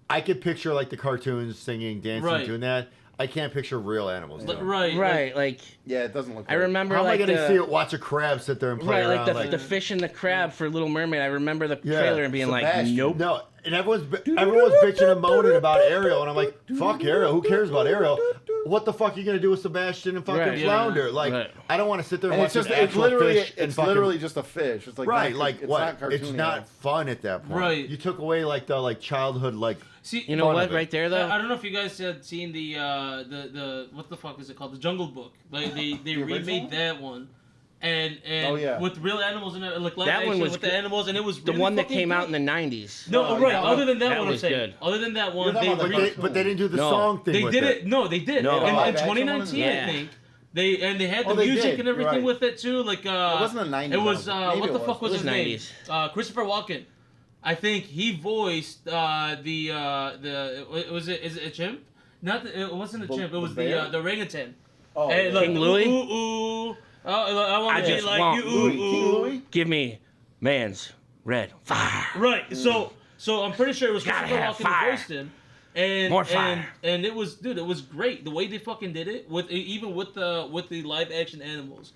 I could picture like the cartoons singing, dancing, Right. doing that. I can't picture real animals. doing it. Right. Right, like Yeah, it doesn't look. I good. remember How am I like gonna see the, it? Watch a crab sit there and play right, like around. the fish and the crab for Little Mermaid. I remember the Yeah, trailer and being Sebastian. like, nope. No, and everyone's bitching and moaning about Ariel, and I'm like, fuck Ariel. Who cares about Ariel? What the fuck are you gonna do with Sebastian and fucking Right, yeah. Flounder? Like, Right. I don't want to sit there and And watch it's just. an It's actual literally. fish and It's fucking literally just a fish. It's like right. not, Like it's what? Not cartoony It's at not all. fun at that point. Right. You took away like the childhood like. See, You know Fun what? of it. Right there though. I don't know if you guys had seen the what the fuck is it called? The Jungle Book. Like they The original? remade that one, and Oh, yeah. with real animals in it, like live That action one was with good. the animals, and it was The really one that fucking came out good. in the '90s. No, No, right. that Other one- than that, that one, I'm was saying. good. Other than that one, You're talking about the But they didn't do the No. song thing. they with did it. it. No, they did. No. In Live action one, 2019, yeah. I think. They had the Oh, they music did, and everything right. with it too. Like It wasn't the 90s. It was Maybe what it the fuck was It his was name? 90s. Christopher Walken. I think he voiced was it is it a chimp? Not the, it wasn't a The- chimp. It the was bear? the orangutan. Oh, Hey, yeah. look, King Louis? Ooh, ooh, ooh. Oh, I want I to be just like want you. Louis, Ooh, King ooh. Louis. Give me man's red fire. Right. So I'm pretty sure it was Gotta Christopher have Walken fire. who voiced him. And, More fire. And it was, dude, it was great the way they fucking did it with even with the live action animals.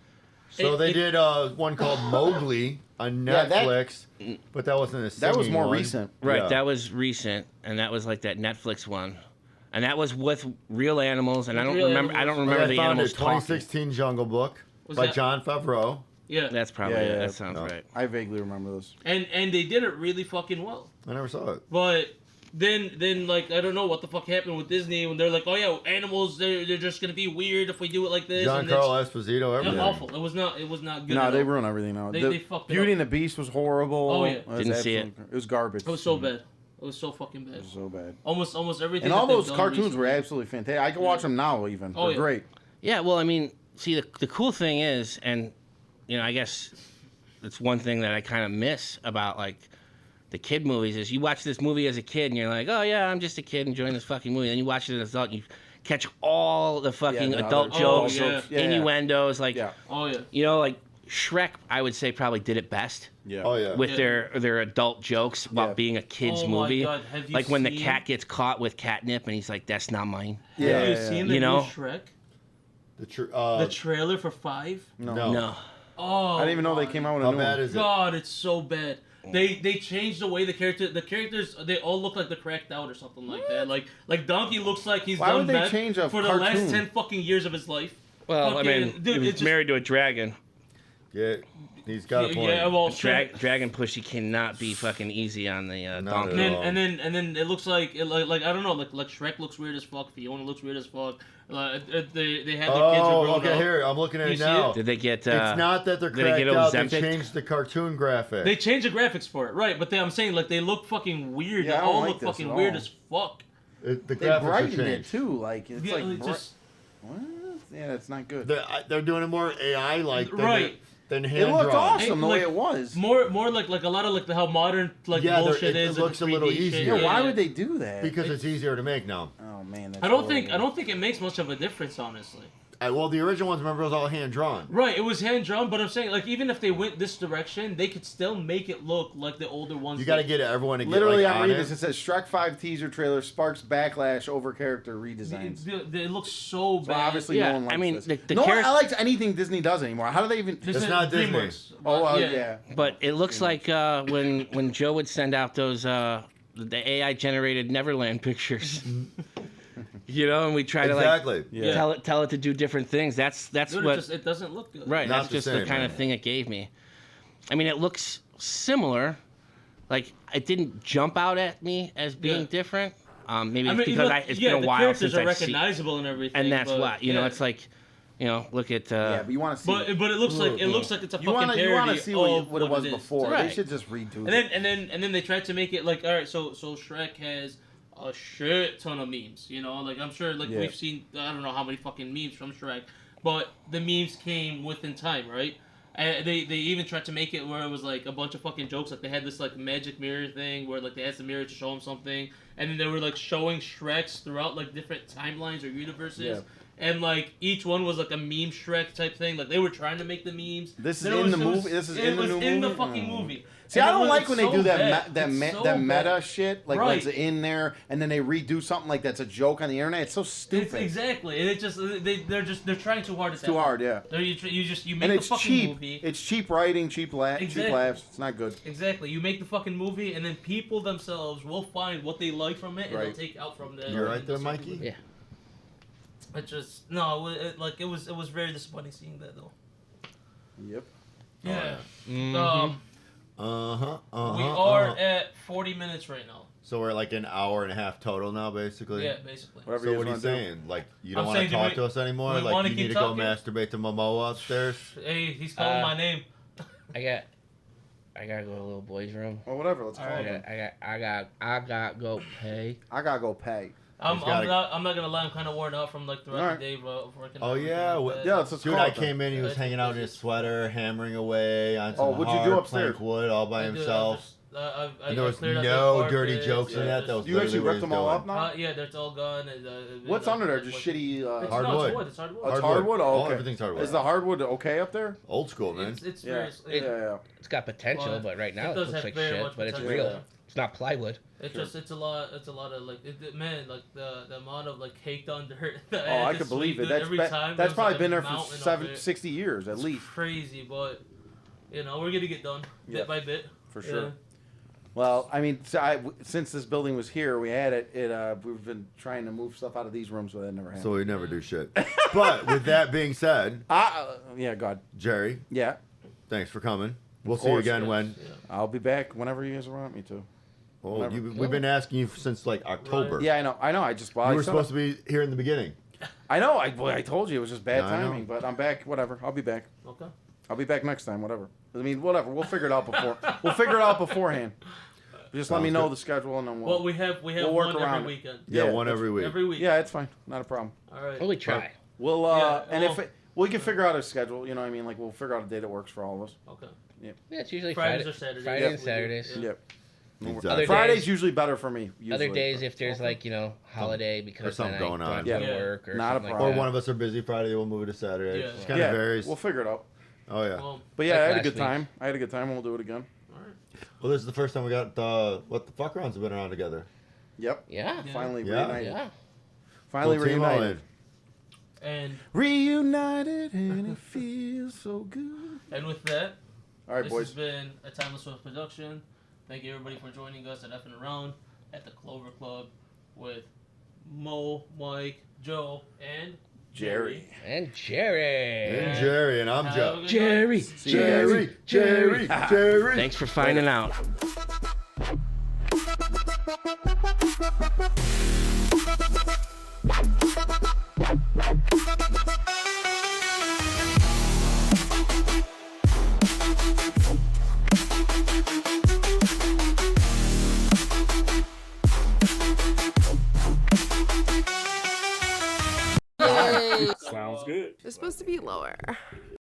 So they It- did one called Mowgli on Yeah, that- Netflix, but that wasn't a That was singing more one. recent. Right, Yeah. that was recent, and that was like that Netflix one, and that was with real animals, and I With don't real remember. I animals. don't But remember I the found animals it, talking. 2016 Jungle Book Was by that- Jon Favreau. Yeah. That's probably Yeah, it. yeah, That sounds no. right. I vaguely remember this. And they did it really fucking well. I never saw it. But then like I don't know what the fuck happened with Disney when they're like, oh yeah, animals they're just gonna be weird if we do it like this. and Giancarlo Esposito, it was everything. awful. It was not good. No, at they all. ruin everything now. They The fucked it Beauty up. and the Beast was horrible. Oh, yeah. It was Didn't see it. absolute- It was garbage. It was so bad. It was so fucking bad. It was so bad. Almost everything. And all that they've those done cartoons recently. were absolutely fantastic. I can watch them now even. Oh, They're yeah. great. Yeah, well, I mean, see, the cool thing is, and you know, I guess it's one thing that I kind of miss about like the kid movies is you watch this movie as a kid and you're like, oh yeah, I'm just a kid enjoying this fucking movie. Then you watch it as an adult and you catch all the fucking the adult other- jokes, Oh, yeah. Yeah, yeah. innuendos, like Yeah. Oh yeah. you know, like Shrek. I would say probably did it best Yeah. Oh yeah. with Yeah. their adult jokes while Yeah. being a kids Oh, my movie. God, have you Like when the seen- cat gets caught with catnip and he's like, "That's not mine." Yeah. Have you yeah, seen yeah. the You new know? Shrek? The The trailer for 5? No. No. Oh. I didn't even know they my came out with a How new bad one. is it? God, it's so bad. They changed the way the characters they all look like they're cracked out or something like that. Like Donkey looks like he's Why done would they meth change a for the cartoon? last 10 fucking years of his life. Well, Fucking- I mean, dude, he it's was just- married to a dragon. Yeah, he's got a point. Yeah, well, Dragon Pushy cannot be fucking easy on the Not donkey. at all. and then it looks like like I don't know like Shrek looks weird as fuck. Fiona looks weird as fuck. They had their kids who Oh, grown okay. up. Here, I'm looking at You it see now. it? Did they get? It's not that they're did they get cracked out. They Ozempic? changed the cartoon graphic. They changed the graphics for it, right? But I'm saying like they look fucking weird. Yeah, They I don't all like look this fucking at weird all. as fuck. The They graphics are brightened it changed. too. Like it's Yeah, like it just what? Yeah, that's not good. They're doing it more AI like. Right. than It hand looked drawn. awesome the way it was. More like a lot of like how modern like Yeah, bullshit it is. looks like a little 3D shit. easier. Yeah, why would they do that? Because it's easier to make now. Oh man, I don't think it makes much of a difference, honestly. Well, the original ones, remember, it was all hand drawn. Right, it was hand drawn, but I'm saying like even if they went this direction, they could still make it look like the older ones. You got to did. get everyone to Literally, get like, I'm on reading it. this. It says Shrek 5 teaser trailer sparks backlash over character redesigns. It looks so bad. Well, obviously, Yeah, no one likes I mean, this. the no one character- likes anything Disney does anymore. How do they even? This It's is not Disney. DreamWorks, Oh, but yeah. But it looks like when Joe would send out those the AI generated Neverland pictures, you know, and we try to Exactly. Yeah. tell it to do different things. That's Dude, what it doesn't look good. right. Not That's the just the same, kind man. of thing it gave me. I mean, it looks similar. Like it didn't jump out at me as being Yeah. different. Maybe I it's mean, because look, it's yeah, been a the while characters since are I've seen, recognizable and everything. and that's but, why you know yeah. it's like, you know, look at. Yeah, but you want to see. But it looks like it's a you fucking want parody to see of what it was is. before. Right. They should just redo And it. then they tried to make it like, all right, so Shrek has a shit ton of memes, you know, like I'm sure like Yeah. we've seen I don't know how many fucking memes from Shrek, but the memes came within time, right? And they even tried to make it where it was like a bunch of fucking jokes, like they had this like magic mirror thing where like they asked the mirror to show them something, and then they were like showing Shreks throughout like different timelines or universes. Yeah. And like each one was like a meme Shrek type thing. Like they were trying to make the memes. This is Then it in was- the it was- movie? This is it in the was new in the movie? fucking Oh. movie. See, And I it don't was like when they so do that bad. It's so that meta bad. shit, like Right. what's in there, and then they redo something like that's a joke on the internet. It's so stupid. It's exactly, and it just they're trying too hard. It's too hard, yeah. You make And the it's fucking cheap. movie. It's cheap writing, cheap Exactly. laughs. It's not good. Exactly. You make the fucking movie, and then people themselves will find what they like from it, and Right. they'll take out from there. You're right there, Mikey? Yeah. It just no, it was very disappointing seeing that though. Yep. Yeah. Mhm. We are at 40 minutes right now. So we're like an hour and a half total now, basically. Yeah, basically. Whatever So you what are you guys wanna do. saying? Like you don't I'm want to saying, do talk we- to us anymore? we Like wanna you keep need to talking? go masturbate to Momoa upstairs? Hey, he's calling my name. I gotta go to the little boy's room. Well, whatever. Let's call I it. got go pay. I gotta go pay. I'm gotta- not gonna lie. I'm kind of worn out from like throughout Alright. the day, working. Oh, and everything yeah, like well, that. Yeah, let's Dude, call I it then. came in. He was Yeah, hanging out in his sweater, hammering away on some what'd you hard do upstairs? plank wood all by I do, himself. I And there was cleared out no the dirty carpets, jokes in yeah, that. That was You actually literally what ripped them he all was up now? yeah, that's all gone. And, What's under there? Just doing. shitty. It's, Hardwood. No, it's wood. It's hardwood. It's hardwood. Oh, All okay. everything's hardwood. Is the hardwood okay up there? Old school, man. It's Yeah. very. Yeah. It's got potential, Well, but right now it it does looks have like very shit. much But it's potential, real. yeah. It's not plywood. It's a lot of like man, like the amount of like caked on dirt. that Oh, had I to could believe sweep it. every time That's there's, probably like, been a there for mountain of it. 60 years at least. Crazy, but you know we're gonna get done Yeah. bit by bit. For sure. Yeah. Well, I mean, since this building was here, we had it. We've been trying to move stuff out of these rooms, but that never happened. So we never do shit. But with that being said, Yeah, God. Jerry, Yeah, thanks for coming. We'll Of see you course. again Yes, when. yeah. I'll be back whenever you guys want me to. Oh, Whenever. we've been asking you since like October. Yeah, I know. I just well, You were supposed to be here in the beginning. I know. I told you it was just bad Yeah, I know. timing, but I'm back. Whatever. I'll be back. Okay. I'll be back next time. Whatever. I mean, whatever. We'll figure it out before. We'll figure it out beforehand. Just let me Sounds know good. the schedule and then Well, we'll. we have we'll work one around every it. weekend. Yeah, Yeah, one every week. Every week. Yeah, it's fine. Not a problem. All right. Well, we try. We'll Yeah, and if well- we can figure out a schedule, you know what I mean? Like we'll figure out a day that works for all of us. Okay. Yeah, it's usually Fridays Friday, or Saturdays. Friday Yeah. and Saturdays. Yeah. Yep. Exactly. Other Friday's days- usually better for me. Usually. Other days, if there's Okay. like holiday because something then I going don't on. have to go Yeah. to work or Not a something like Or problem. that. one of us are busy Friday, we'll move it to Saturday. Yeah. It just kind Yeah, of varies. we'll figure it out. Oh yeah. Well, But yeah, Like I had a last good week. time. I had a good time. We'll do it again. all right. Well, this is the first time we got what the fuck rounds have been around together. Yep. Yeah. Yeah. Finally Yeah. reunited. Yeah. Finally Full team reunited. And Reunited and it feels so good. with that, All right, this boys. has been a Timeless Source production. Thank you everybody for joining us at FNAround at the Clover Club with Mo, Mike, Joe, and Jerry. And Jerry. And Jerry, and I'm Have a Joe. good night. Jerry. Jerry, Jerry, Jerry. Thanks for finding out. Sounds good. They're supposed to be lower.